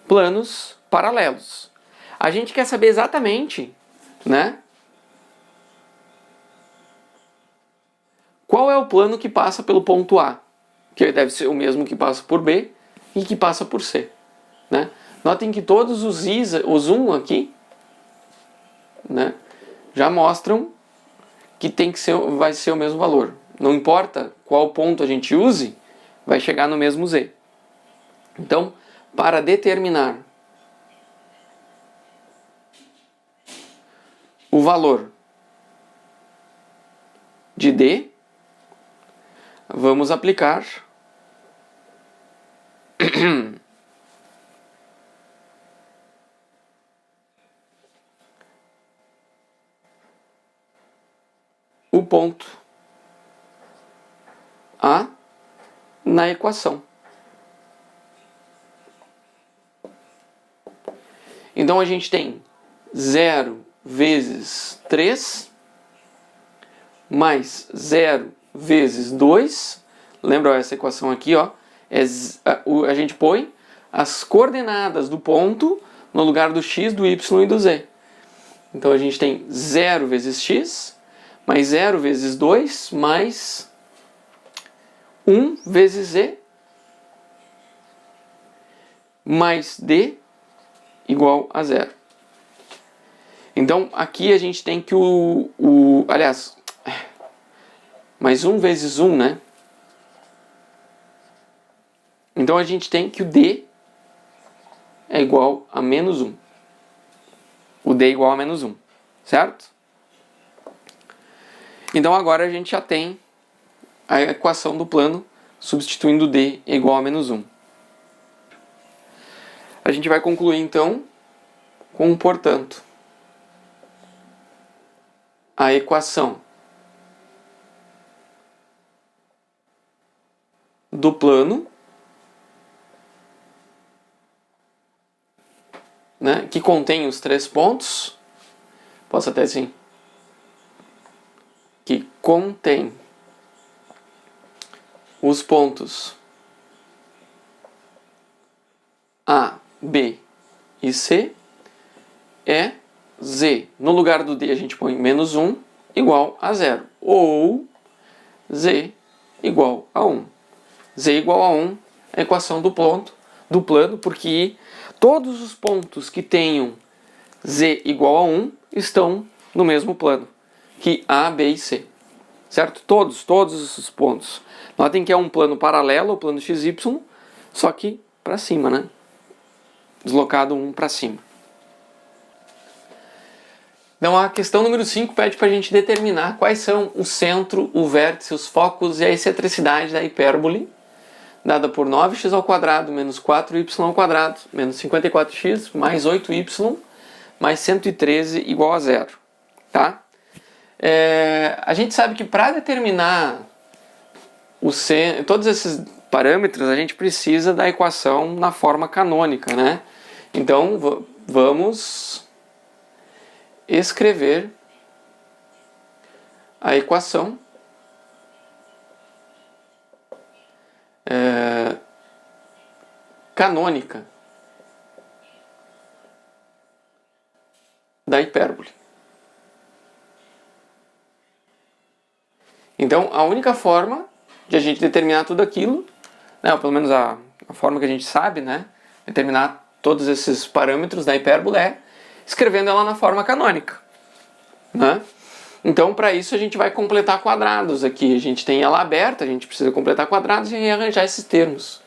planos paralelos. A gente quer saber exatamente, né, qual é o plano que passa pelo ponto A, que deve ser o mesmo que passa por B e que passa por C. Né? Notem que todos os 1 aqui, né, já mostram que vai ser o mesmo valor. Não importa qual ponto a gente use, vai chegar no mesmo Z. Então, para determinar o valor de D, vamos aplicar o ponto A na equação. Então a gente tem 0 vezes 3 mais 0 vezes 2, lembra essa equação aqui, ó, a gente põe as coordenadas do ponto no lugar do x, do y e do z. Então a gente tem 0 vezes x, mais 0 vezes 2, mais 1 vezes z, mais d igual a 0. Então aqui a gente tem que aliás, mais 1 vezes 1, né? Então a gente tem que o d é igual a menos 1. O d é igual a menos 1, certo? Então agora a gente já tem a equação do plano substituindo d é igual a menos 1. A gente vai concluir então com, portanto, a equação do plano, né, que contém os 3 pontos, posso até assim, que contém os pontos A, B e C, é z. No lugar do d a gente põe menos 1 igual a 0. Ou z igual a 1. Z igual a 1 é a equação do plano, porque todos os pontos que tenham z igual a 1 estão no mesmo plano, que A, B e C. Certo? Todos os pontos. Notem que é um plano paralelo ao plano XY, só que para cima, né? Deslocado um para cima. Então a questão número 5 pede para a gente determinar quais são o centro, o vértice, os focos e a excentricidade da hipérbole, dada por 9x² menos 4y² menos 54x mais 8y mais 113 igual a 0. Tá? A gente sabe que para determinar todos esses parâmetros a gente precisa da equação na forma canônica, né? Então vamos escrever a equação canônica da hipérbole. Então a única forma de a gente determinar tudo aquilo, né, ou pelo menos a forma que a gente sabe, né, determinar todos esses parâmetros da hipérbole é escrevendo ela na forma canônica, né? Então, para isso, a gente vai completar quadrados aqui. A gente tem ela aberta, a gente precisa completar quadrados e arranjar esses termos,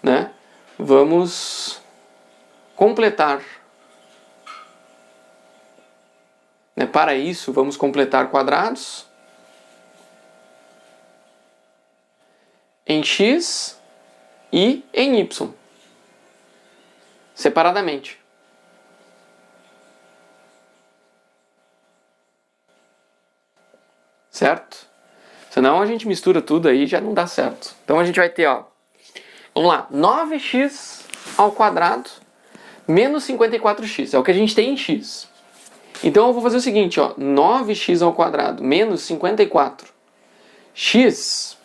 né? Vamos completar. Para isso, vamos completar quadrados em x e em y, separadamente. Certo? Senão a gente mistura tudo aí e já não dá certo. Então a gente vai ter, ó, vamos lá, 9x² menos 54x, é o que a gente tem em x. Então eu vou fazer o seguinte, ó, 9x² menos 54x.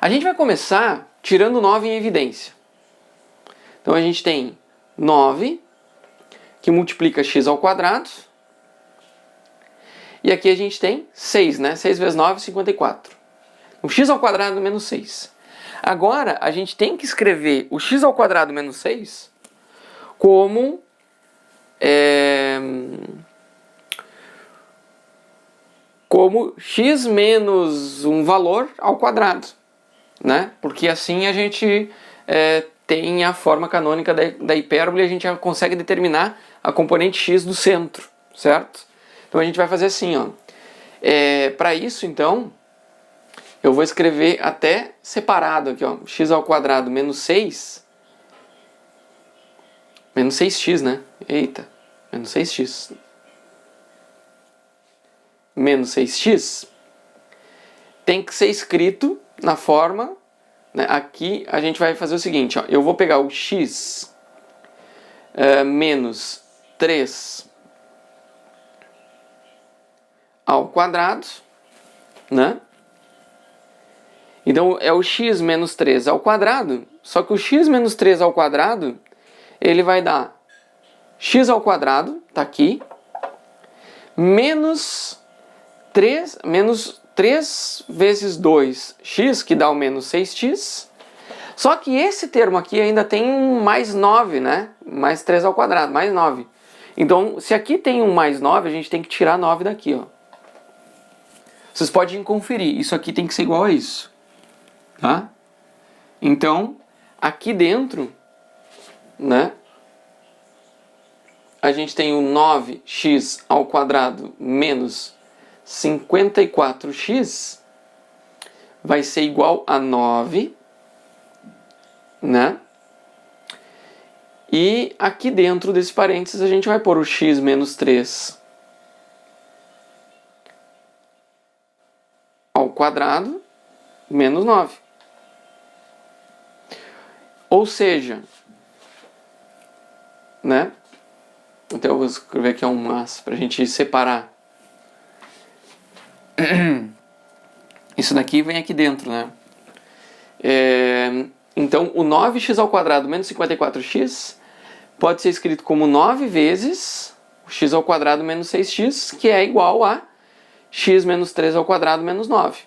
A gente vai começar tirando 9 em evidência. Então a gente tem 9 que multiplica x². E aqui a gente tem 6, né? 6 vezes 9, 54. O x² menos 6. Agora, a gente tem que escrever o x² menos 6 como x menos um valor ao quadrado, né? Porque assim a gente tem a forma canônica da hipérbole e a gente já consegue determinar a componente x do centro, certo? Então a gente vai fazer assim, ó. Para isso, então, eu vou escrever até separado aqui, ó. x² menos 6. Menos 6x, né? Eita, menos 6x. Menos 6x tem que ser escrito na forma, né? Aqui a gente vai fazer o seguinte, ó. Eu vou pegar o x menos 3 ao quadrado, né? Então é o x menos 3 ao quadrado, só que o x menos 3 ao quadrado, ele vai dar x ao quadrado, tá aqui, menos 3 vezes 2x, que dá o menos 6x. Só que esse termo aqui ainda tem um mais 9, né? Mais 3 ao quadrado, mais 9. Então, se aqui tem um mais 9, a gente tem que tirar 9 daqui, ó. Vocês podem conferir, isso aqui tem que ser igual a isso, tá? Então, aqui dentro, né? A gente tem o 9x ao quadrado menos 54x vai ser igual a 9, né? E aqui dentro desse parênteses a gente vai pôr o x menos 3 ao quadrado menos 9. Ou seja, né? Então eu vou escrever aqui um mas para a gente separar. Isso daqui vem aqui dentro, né? Então o 9x ao quadrado menos 54x pode ser escrito como 9 vezes o x ao quadrado menos 6x, que é igual a x menos 3 ao quadrado menos 9.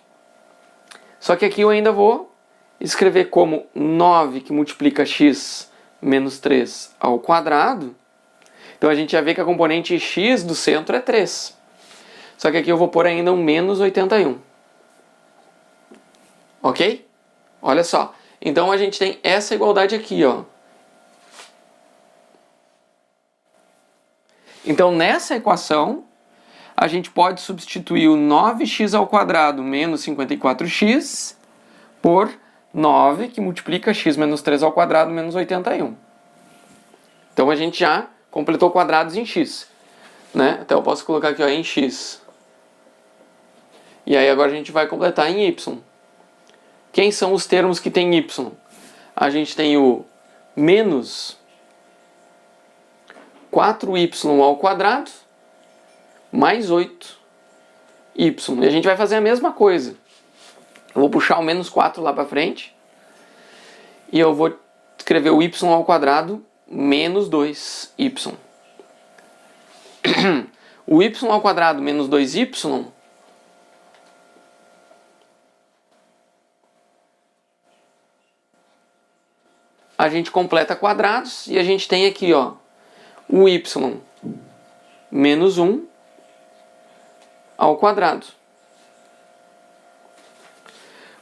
Só que aqui eu ainda vou escrever como 9 que multiplica x menos 3 ao quadrado. Então a gente já vê que a componente x do centro é 3. Só que aqui eu vou pôr ainda um menos 81. Ok? Olha só. Então a gente tem essa igualdade aqui, ó. Então nessa equação, a gente pode substituir o 9x ao quadrado menos 54x por 9 que multiplica x menos 3 ao quadrado menos 81. Então a gente já completou quadrados em x, né? Então eu posso colocar aqui, ó, em x. E aí agora a gente vai completar em y. Quem são os termos que tem y? A gente tem o menos 4y ao quadrado mais 8y. E a gente vai fazer a mesma coisa. Eu vou puxar o menos 4 lá para frente. E eu vou escrever o y ao quadrado menos 2y. O y ao quadrado menos 2y a gente completa quadrados e a gente tem aqui, ó, o y menos 1 ao quadrado.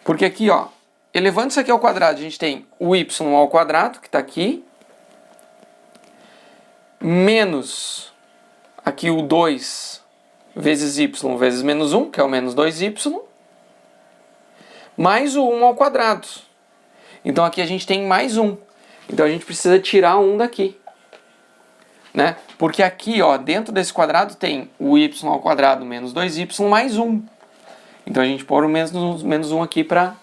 Porque aqui, ó, elevando isso aqui ao quadrado, a gente tem o y ao quadrado, que está aqui, menos aqui o 2 vezes y vezes menos 1, que é o menos 2y, mais o 1 ao quadrado. Então aqui a gente tem mais 1. Então a gente precisa tirar 1 daqui, né? Porque aqui, ó, dentro desse quadrado tem o y ao quadrado menos 2y mais 1. Então a gente põe o menos 1 aqui para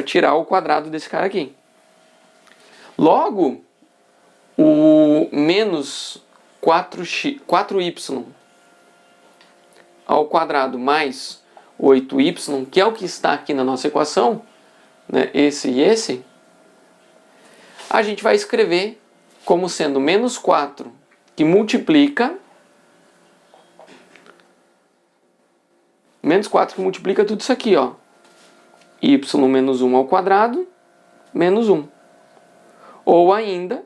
tirar o quadrado desse cara aqui. Logo, o menos 4y ao quadrado mais 8y, que é o que está aqui na nossa equação, né, esse e esse, a gente vai escrever como sendo menos 4 que multiplica tudo isso aqui, ó, y menos 1 ao quadrado menos 1. Ou ainda,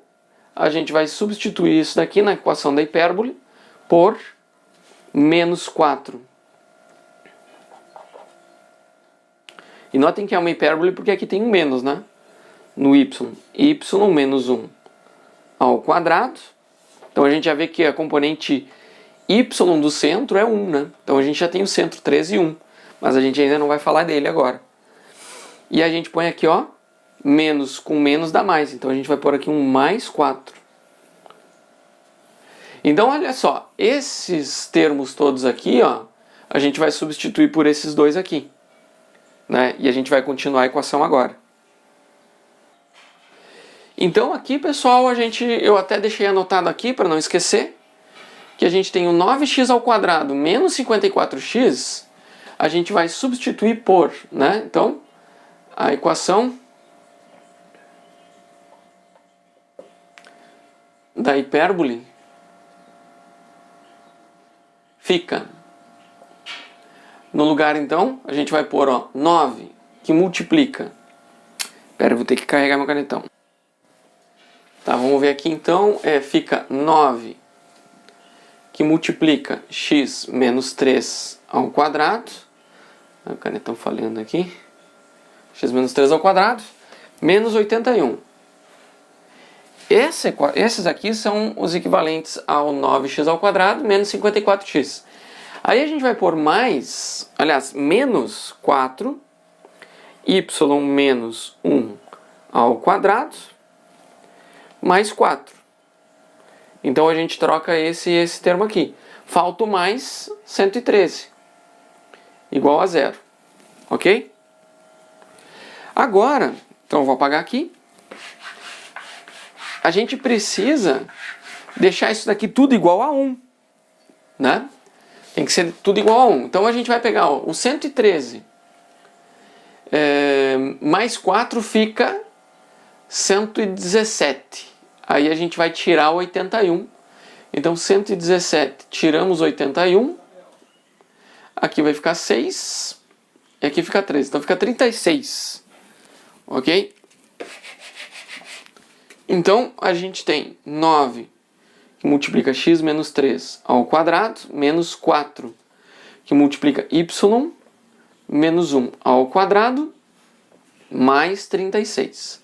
a gente vai substituir isso daqui na equação da hipérbole por menos 4. E notem que é uma hipérbole porque aqui tem um menos, né? No y menos 1 ao quadrado. Então a gente já vê que a componente y do centro é 1, né? Então a gente já tem o centro 3 e 1, mas a gente ainda não vai falar dele agora. E a gente põe aqui, ó, menos com menos dá mais. Então a gente vai pôr aqui um mais 4. Então olha só, esses termos todos aqui, ó, a gente vai substituir por esses dois aqui, né? E a gente vai continuar a equação agora. Então aqui, pessoal, eu até deixei anotado aqui para não esquecer, que a gente tem o 9x ao quadrado menos 54x, a gente vai substituir por, né? Então, a equação da hipérbole fica, no lugar então, a gente vai pôr, ó, 9, que multiplica. Espera, eu vou ter que carregar meu canetão. Tá, vamos ver aqui então, fica 9, que multiplica x menos 3 ao quadrado. O canetão falhando aqui. X menos 3 ao quadrado, menos 81. Esses aqui são os equivalentes ao 9x ao quadrado menos 54x. Aí a gente vai pôr mais, aliás, menos 4, y menos 1 ao quadrado, mais 4. Então a gente troca esse termo aqui. Falta o mais 113, igual a zero. Ok? Agora, então eu vou apagar aqui. A gente precisa deixar isso daqui tudo igual a 1, né? Tem que ser tudo igual a 1. Então a gente vai pegar, ó, o 113 mais 4 fica 117. Aí a gente vai tirar o 81. Então 117 tiramos 81. Aqui vai ficar 6. E aqui fica 13. Então fica 36. Ok? Então a gente tem 9 que multiplica x menos 3 ao quadrado, menos 4 que multiplica y menos 1 ao quadrado, mais 36,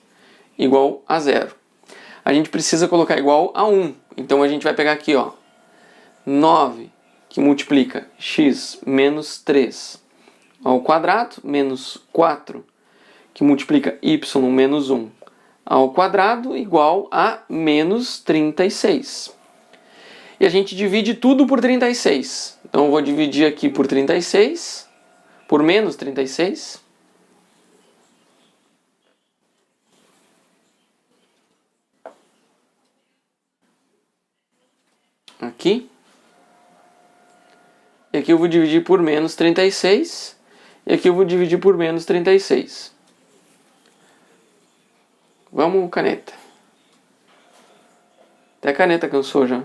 igual a zero. A gente precisa colocar igual a 1. Então a gente vai pegar aqui, ó, 9 que multiplica x menos 3 ao quadrado, menos 4 que multiplica y menos 1 ao quadrado, igual a menos 36. E a gente divide tudo por 36. Então eu vou dividir aqui por 36, por menos 36. Aqui. E aqui eu vou dividir por menos 36. E aqui eu vou dividir por menos 36. Vamos, caneta. Até a caneta cansou já.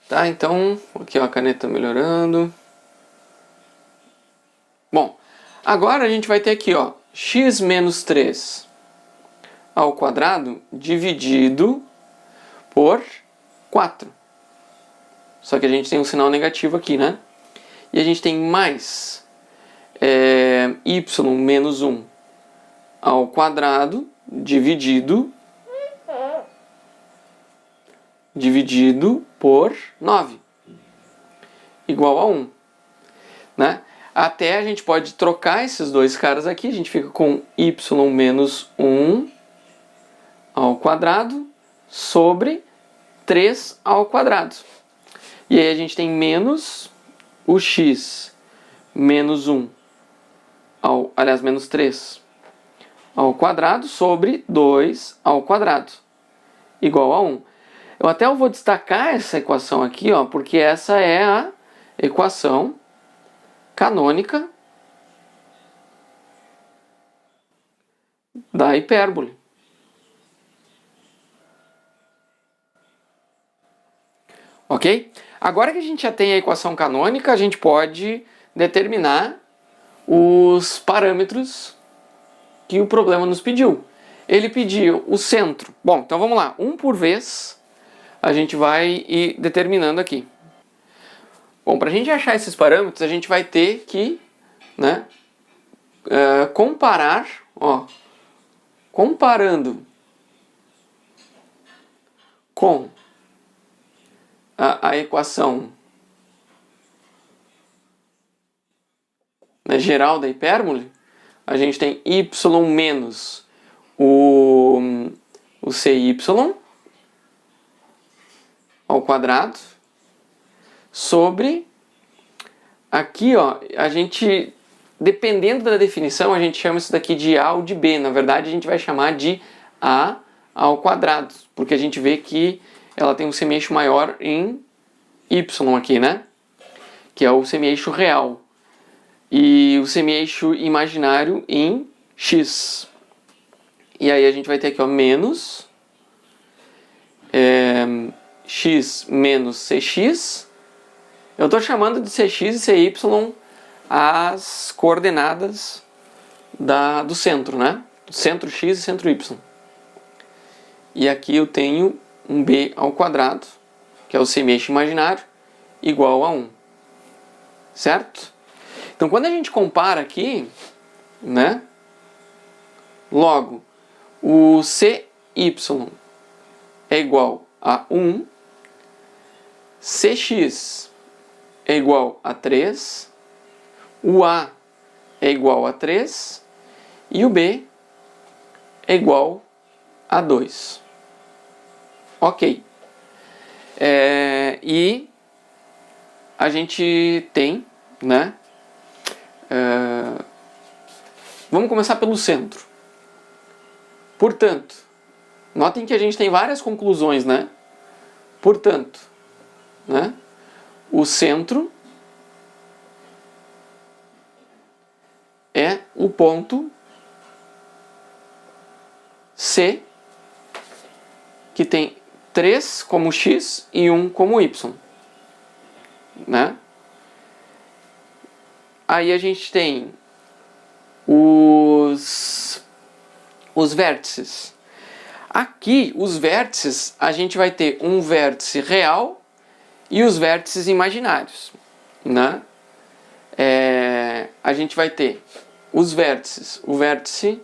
Tá, então, aqui ó, a caneta melhorando. Bom, agora a gente vai ter aqui, ó, x menos 3 ao quadrado dividido por 4. Só que a gente tem um sinal negativo aqui, né? E a gente tem mais y menos 1 ao quadrado dividido por 9, igual a 1. Né? Até a gente pode trocar esses dois caras aqui, a gente fica com y menos 1 ao quadrado sobre 3 ao quadrado. E aí a gente tem menos o x menos 1 menos 3 ao quadrado sobre 2 ao quadrado, igual a 1. Eu vou destacar essa equação aqui, ó, porque essa é a equação canônica da hipérbole. Ok? Agora que a gente já tem a equação canônica, a gente pode determinar os parâmetros que o problema nos pediu. Ele pediu o centro. Bom, então vamos lá. Um por vez a gente vai ir determinando aqui. Bom, para a gente achar esses parâmetros, a gente vai ter que, né, comparar, ó, comparando com a equação, né, geral da hipérbole, a gente tem y menos o cy ao quadrado sobre, aqui ó, a gente, dependendo da definição, a gente chama isso daqui de A ou de B. Na verdade a gente vai chamar de A ao quadrado, porque a gente vê que ela tem um semi-eixo maior em y aqui, né? que é o semi-eixo real, e o semi-eixo imaginário em x. E aí a gente vai ter aqui, ó, menos x menos cx. Eu estou chamando de cx e cy as coordenadas do centro, né? Centro x e centro y. E aqui eu tenho um b ao quadrado, que é o semi-eixo imaginário, igual a 1. Certo? Então, quando a gente compara aqui, né? Logo, o cy é igual a 1, cx é igual a 3, o a é igual a 3 e o b é igual a 2. Ok. E a gente tem, né? Vamos começar pelo centro. Portanto, notem que a gente tem várias conclusões, né? Portanto, né? O centro é o ponto C, que tem 3 como x e 1 como y, né? Aí a gente tem os vértices. Aqui, os vértices, a gente vai ter um vértice real e os vértices imaginários, né? A gente vai ter os vértices, o vértice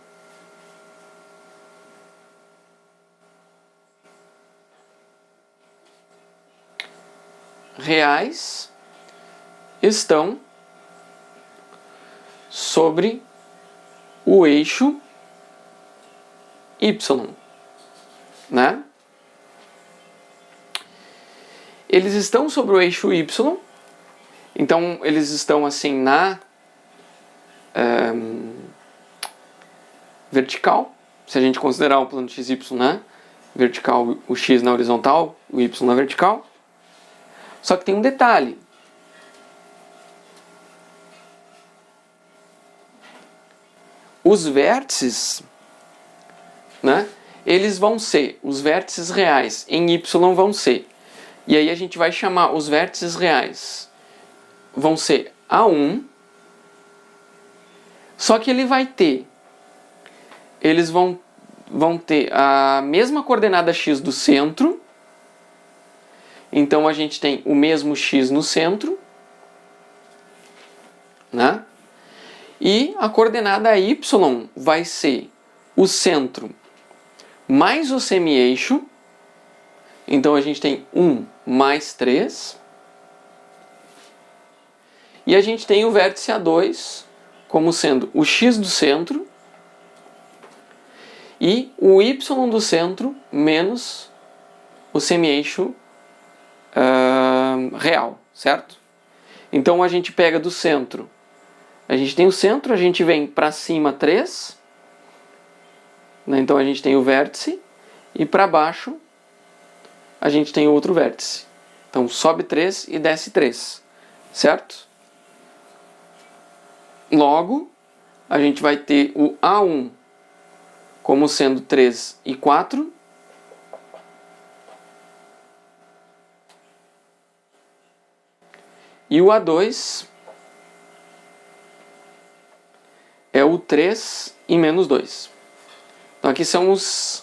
reais estão sobre o eixo y, né? Eles estão sobre o eixo y, então eles estão assim na vertical, se a gente considerar o plano XY, né? Vertical, o x na horizontal, o y na vertical. Só que tem um detalhe. Os vértices, né? Eles vão ser, os vértices reais em y vão ser. E aí a gente vai chamar os vértices reais, vão ser A1, só que eles vão ter a mesma coordenada x do centro, então a gente tem o mesmo x no centro, né? E a coordenada y vai ser o centro mais o semi-eixo, então a gente tem 1 mais 3, e a gente tem o vértice A2 como sendo o x do centro e o y do centro menos o semi-eixo real, certo? Então a gente pega do centro, a gente tem o centro, a gente vem para cima 3, né? Então a gente tem o vértice, e para baixo a gente tem outro vértice. Então sobe 3 e desce 3, certo? Logo, a gente vai ter o A1 como sendo 3 e 4. E o A2 é o 3 e menos 2. Então aqui são os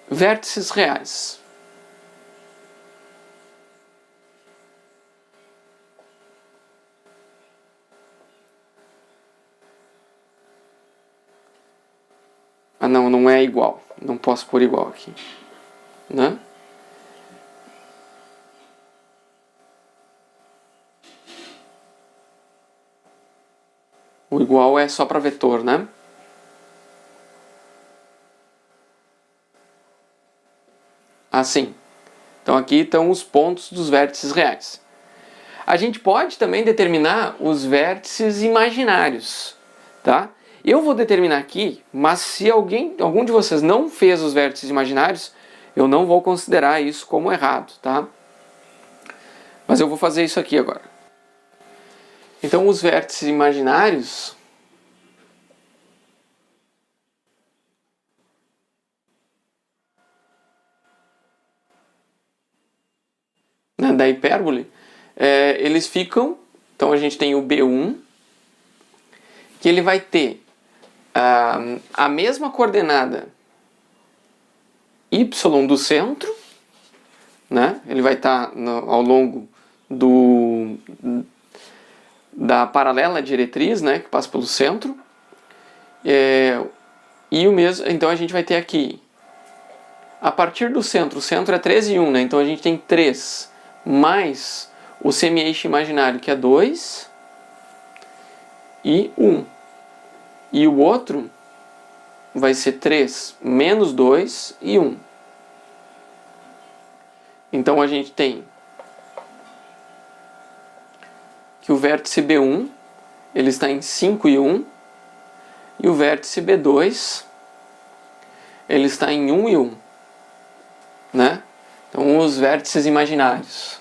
vértices reais. Ah, não é igual. Não posso pôr igual aqui, né? O igual é só para vetor, né? Assim. Então aqui estão os pontos dos vértices reais. A gente pode também determinar os vértices imaginários, tá? Eu vou determinar aqui, mas se algum de vocês não fez os vértices imaginários, eu não vou considerar isso como errado, tá? Mas eu vou fazer isso aqui agora. Então os vértices imaginários da hipérbole, eles ficam, então a gente tem o B1, que ele vai ter a mesma coordenada y do centro, né? Ele vai estar ao longo da paralela diretriz, né, que passa pelo centro, e o mesmo, então a gente vai ter aqui, a partir do centro, o centro é 3 e 1, né? Então a gente tem 3 mais o semi-eixo imaginário, que é 2 e 1. E o outro vai ser 3 menos 2 e 1. Então a gente tem que o vértice B1 ele está em 5 e 1, e o vértice B2 ele está em 1 e 1, né? Então os vértices imaginários,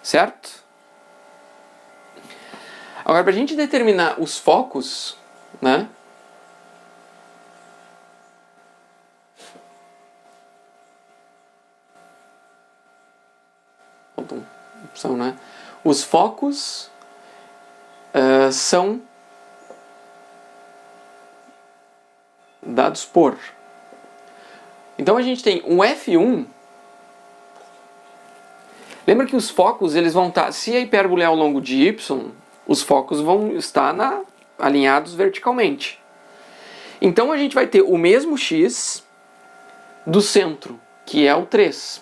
certo? Agora, para a gente determinar os focos, né? Falta uma opção, né? Os focos são dados por. Então a gente tem um F1. Lembra que os focos eles vão estar, se a hipérbole é ao longo de y, os focos vão estar alinhados verticalmente. Então a gente vai ter o mesmo x do centro, que é o 3.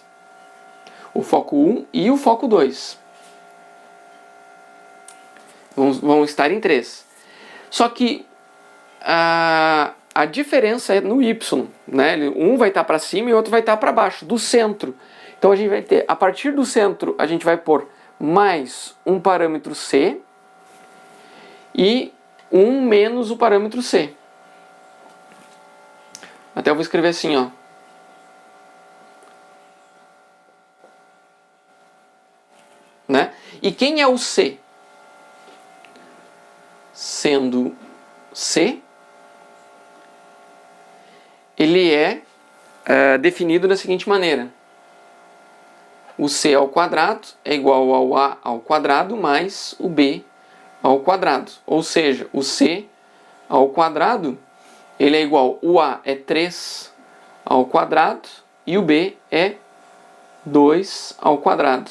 O foco 1 e o foco 2. Vão estar em 3. Só que a diferença é no y, né? Um vai estar para cima e o outro vai estar para baixo, do centro. Então a gente vai ter, a partir do centro, a gente vai pôr mais um parâmetro c e 1 menos o parâmetro c. Até eu vou escrever assim, ó. Né? E quem é o c? Sendo c, ele é definido da seguinte maneira. O c ao quadrado é igual ao a ao quadrado mais o b ao quadrado. Ou seja, o c ao quadrado ele é igual, o a é 3 ao quadrado e o b é 2 ao quadrado.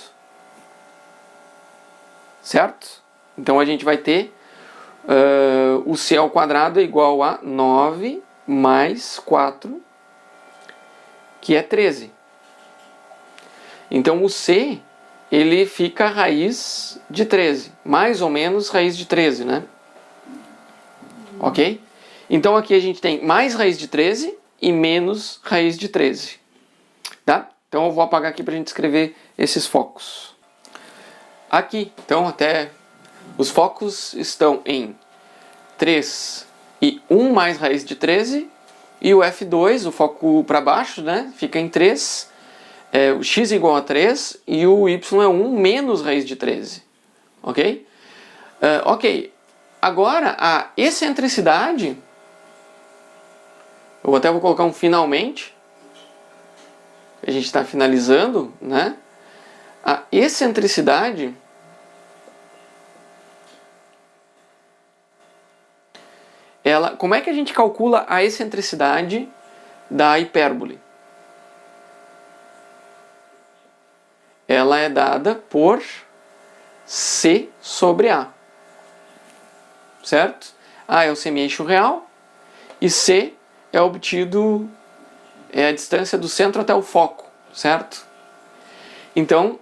Certo? Então a gente vai ter o c ao quadrado é igual a 9 mais 4, que é 13. Então o c, ele fica a raiz de 13, mais ou menos raiz de 13, né? Ok? Então aqui a gente tem mais raiz de 13 e menos raiz de 13. Tá? Então eu vou apagar aqui para a gente escrever esses focos. Aqui, então até os focos estão em 3 e 1 mais raiz de 13, e o F2, o foco para baixo, né, fica em 3, o x é igual a 3 e o y é 1 menos raiz de 13. Ok? Ok, agora a excentricidade, eu até vou colocar um finalmente, a gente está finalizando, né? A excentricidade como é que a gente calcula a excentricidade da hipérbole? Ela é dada por C sobre A. Certo? A é o semi-eixo real e C é obtido a distância do centro até o foco, certo? Então,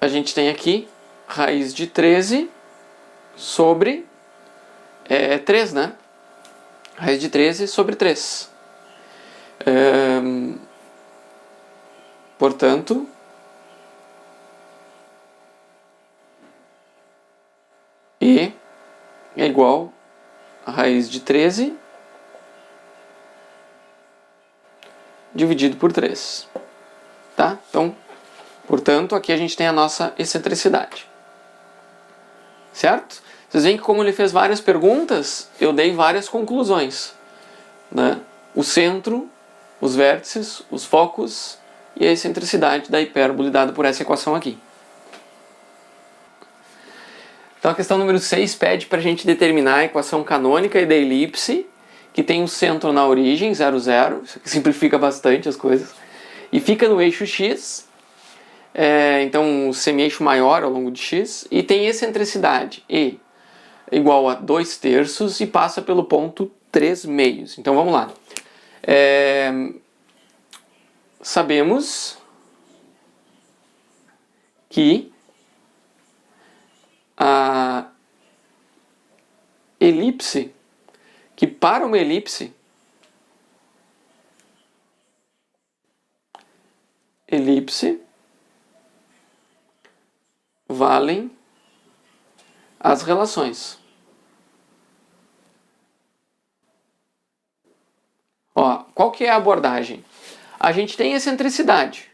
a gente tem aqui raiz de 13 sobre 3, né? Raiz de 13 sobre 3. Portanto, E é igual a raiz de 13 dividido por 3. Tá? Então, portanto, aqui a gente tem a nossa excentricidade. Certo? Vocês veem que como ele fez várias perguntas, eu dei várias conclusões. Né? O centro, os vértices, os focos e a excentricidade da hipérbole dada por essa equação aqui. Então a questão número 6 pede para a gente determinar a equação canônica e da elipse, que tem o centro na origem, 0, 0, isso aqui simplifica bastante as coisas, e fica no eixo x, então o semi-eixo maior ao longo de x, e tem excentricidade E igual a 2/3 e passa pelo ponto 3 meios. Então vamos lá. Sabemos que a elipse, que para uma elipse valem as relações. Ó, qual que é a abordagem? A gente tem excentricidade.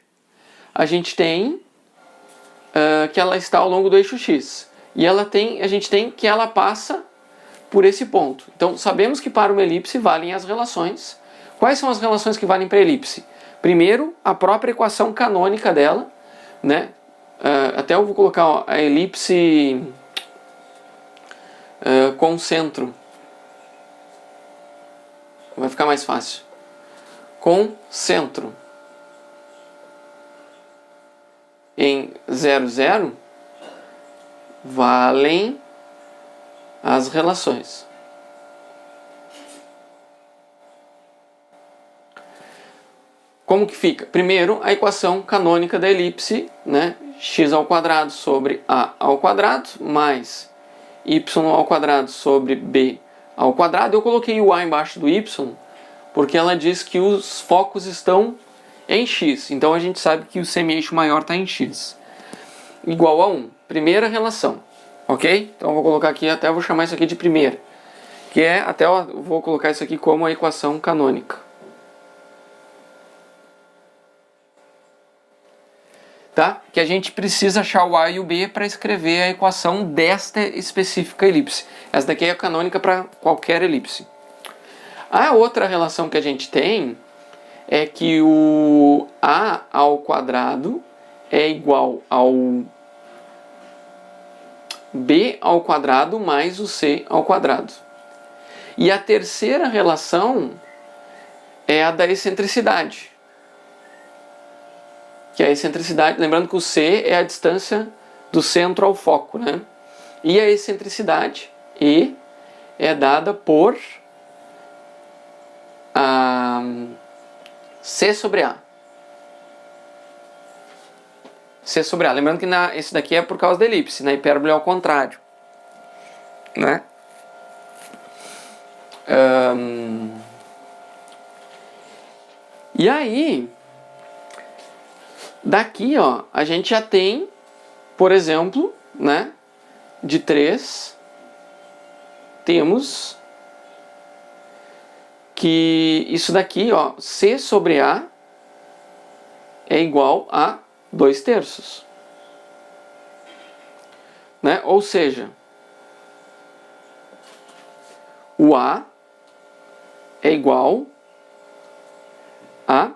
A gente tem que ela está ao longo do eixo x. E a gente tem que ela passa por esse ponto. Então, sabemos que para uma elipse valem as relações. Quais são as relações que valem para a elipse? Primeiro, a própria equação canônica dela, né? Até eu vou colocar ó, a elipse com centro. Vai ficar mais fácil. Com centro em 0, 0, valem as relações. Como que fica? Primeiro, a equação canônica da elipse, né? x² sobre a² mais y² sobre b². Eu coloquei o a embaixo do y porque ela diz que os focos estão em x. Então a gente sabe que o semi-eixo maior está em x. Igual a 1. Primeira relação. Ok? Então eu vou colocar aqui, até vou chamar isso aqui de primeira. Que é, até eu vou colocar isso aqui como a equação canônica. Tá? Que a gente precisa achar o a e o b para escrever a equação desta específica elipse. Essa daqui é a canônica para qualquer elipse. A outra relação que a gente tem é que o a² é igual ao b² mais o c². E a terceira relação é a da excentricidade. Que é a excentricidade, lembrando que o c é a distância do centro ao foco, né? E a excentricidade E é dada por C sobre A. C sobre A. Lembrando que esse daqui é por causa da elipse, na hipérbole é ao contrário. Né? E aí, daqui ó, a gente já tem, por exemplo, né, de 3, temos que isso daqui, ó, C sobre A é igual a 2/3. Né? Ou seja, o A é igual a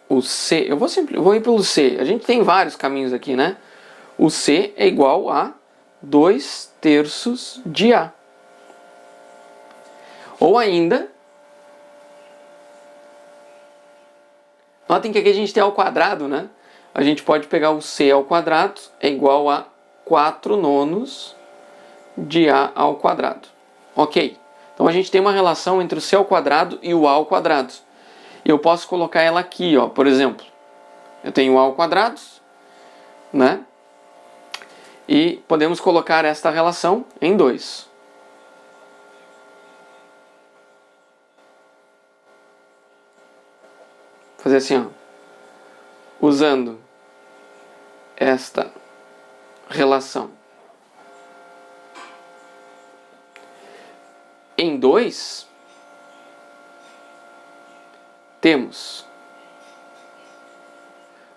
o C. Eu vou ir pelo C. A gente tem vários caminhos aqui, né? O C é igual a 2/3 de A. Ou ainda, notem que aqui a gente tem ao quadrado, né? A gente pode pegar o C² é igual a 4/9 de A². Ok. Então a gente tem uma relação entre o C² e o A². E eu posso colocar ela aqui, ó. Por exemplo, eu tenho o A², né? E podemos colocar esta relação em 2. Fazer assim, ó. Usando esta relação em 2, temos...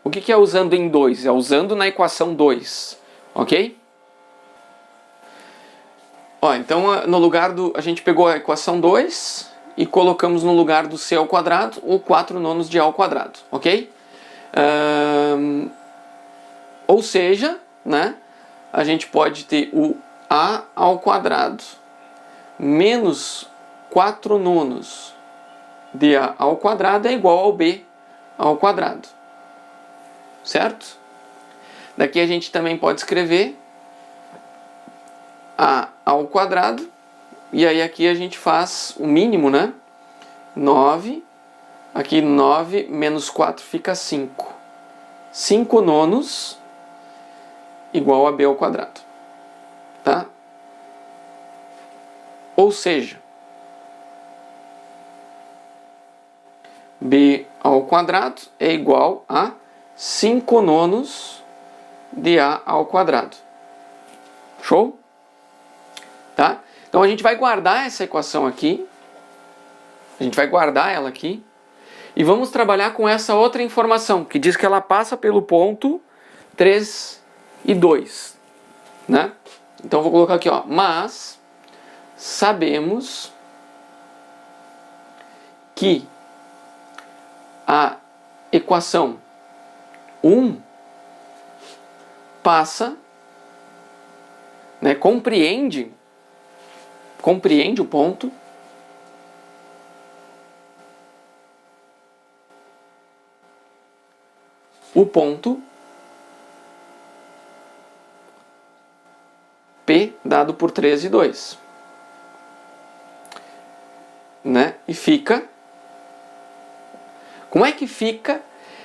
O que é usando em 2? É usando na equação 2, ok? Ó, então, no lugar do... A gente pegou a equação 2 e colocamos no lugar do c ao quadrado o 4 nonos de a ao quadrado, ok? Ou seja, né, a gente pode ter o a ao quadrado menos 4 nonos de a ao quadrado é igual ao b ao quadrado. Certo? Daqui a gente também pode escrever a ao quadrado, e aí aqui a gente faz o mínimo, né? 9, aqui 9 menos 4 fica 5. 5 nonos igual a b ao quadrado. Tá? Ou seja, b ao quadrado é igual a 5 nonos de a ao quadrado. Show? Tá? Então a gente vai guardar essa equação aqui. A gente vai guardar ela aqui. E vamos trabalhar com essa outra informação, que diz que ela passa pelo ponto 3 e 2. Né? Então eu vou colocar aqui, ó. Mas sabemos que a equação 1 passa, né, compreende o ponto P dado por 3 e 2. Né? E fica... Como é que fica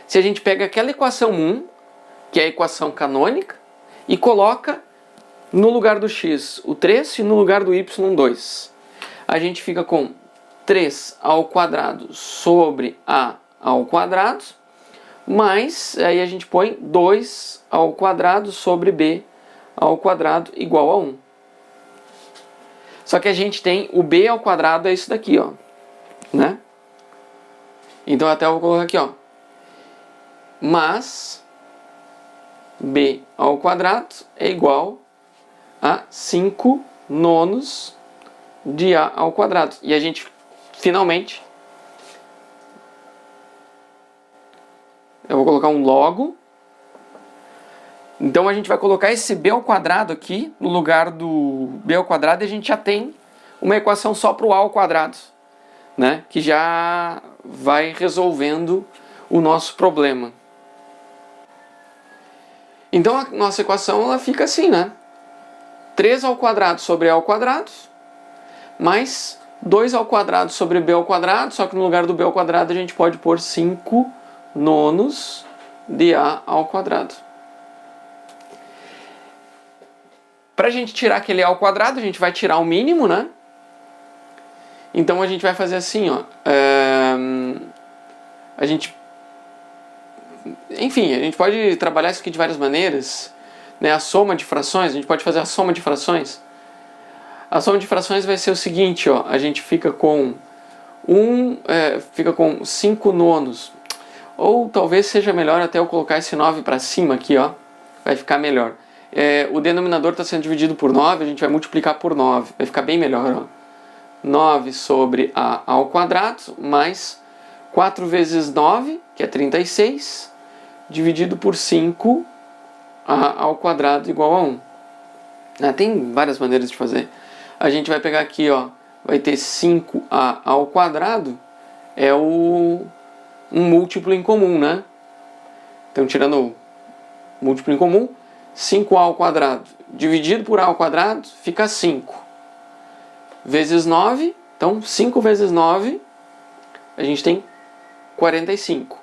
se a gente pega aquela equação 1, que é a equação canônica, e coloca no lugar do x o 3 e no lugar do y 2? A gente fica com 3 ao quadrado sobre a ao quadrado, mais, aí a gente põe 2 ao quadrado sobre b ao quadrado igual a 1. Só que a gente tem o b ao quadrado, é isso daqui, ó. Né? Então até eu vou colocar aqui, ó. Mas b ao quadrado é igual a 5 nonos de a ao quadrado. E a gente, finalmente, eu vou colocar um logo. Então a gente vai colocar esse b ao quadrado aqui no lugar do b ao quadrado, e a gente já tem uma equação só para o a ao quadrado, né? Que já vai resolvendo o nosso problema. Então a nossa equação ela fica assim, né? 3 ao quadrado sobre a ao quadrado, mais 2 ao quadrado sobre b ao quadrado, só que no lugar do b ao quadrado a gente pode pôr 5 nonos de a ao quadrado. Para a gente tirar aquele a ao quadrado, a gente vai tirar o mínimo, né? Então a gente vai fazer assim, ó. Enfim, a gente pode trabalhar isso aqui de várias maneiras, né? A soma de frações, a gente pode fazer a soma de frações. A soma de frações vai ser o seguinte, ó. A gente fica com 5 nonos. Ou talvez seja melhor até eu colocar esse 9 para cima aqui, ó. Vai ficar melhor. O denominador está sendo dividido por 9, a gente vai multiplicar por 9. Vai ficar bem melhor, ó. 9 sobre a ao quadrado, mais 4 vezes 9, que é 36, dividido por 5 a ao quadrado igual a 1. Tem várias maneiras de fazer. A gente vai pegar aqui, ó, vai ter 5a ao quadrado, é um múltiplo em comum, né? Então, tirando o múltiplo em comum, 5a ao quadrado dividido por a ao quadrado fica 5. Vezes 9, então 5 vezes 9, a gente tem 45.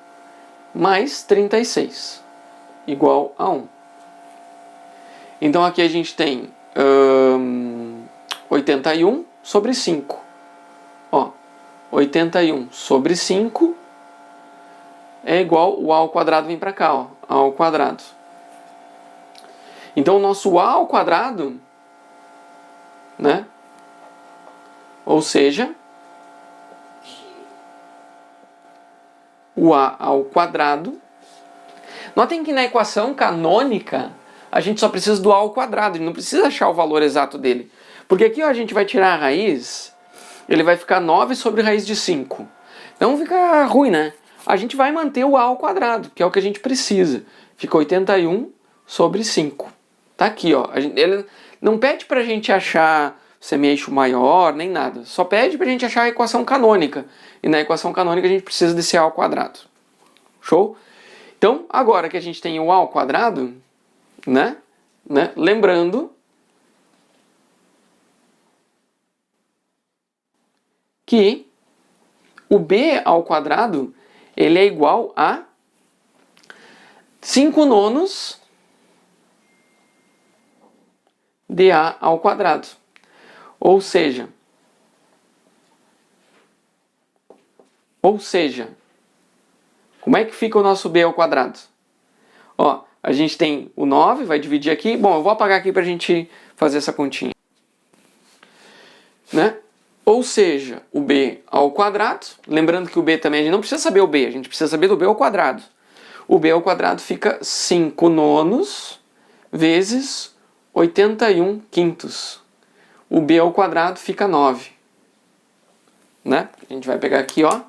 Mais 36, igual a 1. Então aqui a gente tem 81 sobre 5. Ó, 81 sobre 5 é igual, o a ao quadrado vem para cá, ó, a ao quadrado. Então o nosso a ao quadrado, né? Ou seja, o a ao quadrado. Notem que na equação canônica a gente só precisa do a ao quadrado, a gente não precisa achar o valor exato dele. Porque aqui ó, a gente vai tirar a raiz, ele vai ficar 9 sobre raiz de 5. Então fica ruim, né? A gente vai manter o a ao quadrado, que é o que a gente precisa. Fica 81 sobre 5. Tá aqui, ó. Ele não pede pra gente achar semi-eixo maior, nem nada. Só pede pra gente achar a equação canônica. E na equação canônica a gente precisa desse a ao quadrado. Show? Então, agora que a gente tem o a ao quadrado, né? Lembrando que o b ao quadrado ele é igual a 5 nonos de a ao quadrado. Ou seja, como é que fica o nosso b ao quadrado? Ó, a gente tem o 9, vai dividir aqui. Bom, eu vou apagar aqui para a gente fazer essa continha. Né? Ou seja, o b ao quadrado, lembrando que o b também, a gente não precisa saber o b, a gente precisa saber do b ao quadrado. O b ao quadrado fica 5 nonos vezes 81 quintos. O b ao quadrado fica 9. Né? A gente vai pegar aqui, ó,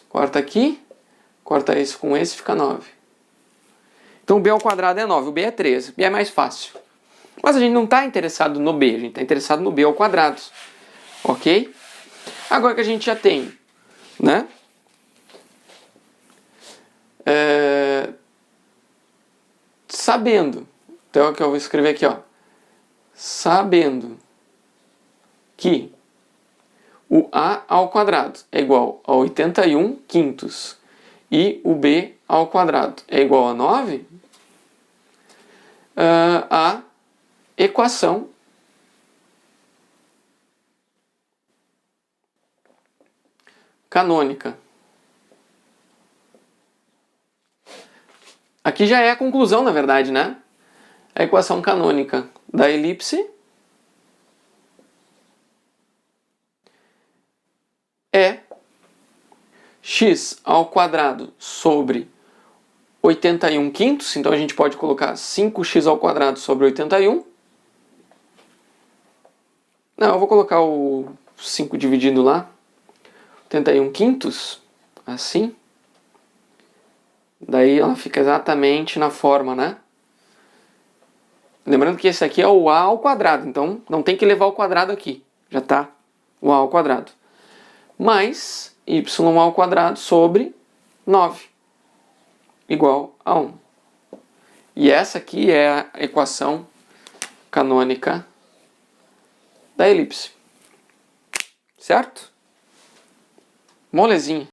corta aqui, corta esse com esse, fica 9. Então o b ao quadrado é 9, o b é 13, o b é mais fácil. Mas a gente não está interessado no b, a gente está interessado no b ao quadrado. Ok? Agora que a gente já tem, né? Sabendo, então é o que eu vou escrever aqui, ó. Sabendo que o a ao quadrado é igual a 81 quintos e o b ao quadrado é igual a 9, a equação canônica. Aqui já é a conclusão, na verdade, né? A equação canônica da elipse é x ao quadrado sobre 81 quintos. Então a gente pode colocar 5x ao quadrado sobre 81. Não, eu vou colocar o 5 dividido lá. 81 quintos, assim. Daí ela fica exatamente na forma, né? Lembrando que esse aqui é o a ao quadrado, então não tem que levar o quadrado aqui. Já está o a ao quadrado. Mais y ao quadrado sobre 9, igual a 1. E essa aqui é a equação canônica da elipse. Certo? Molezinha.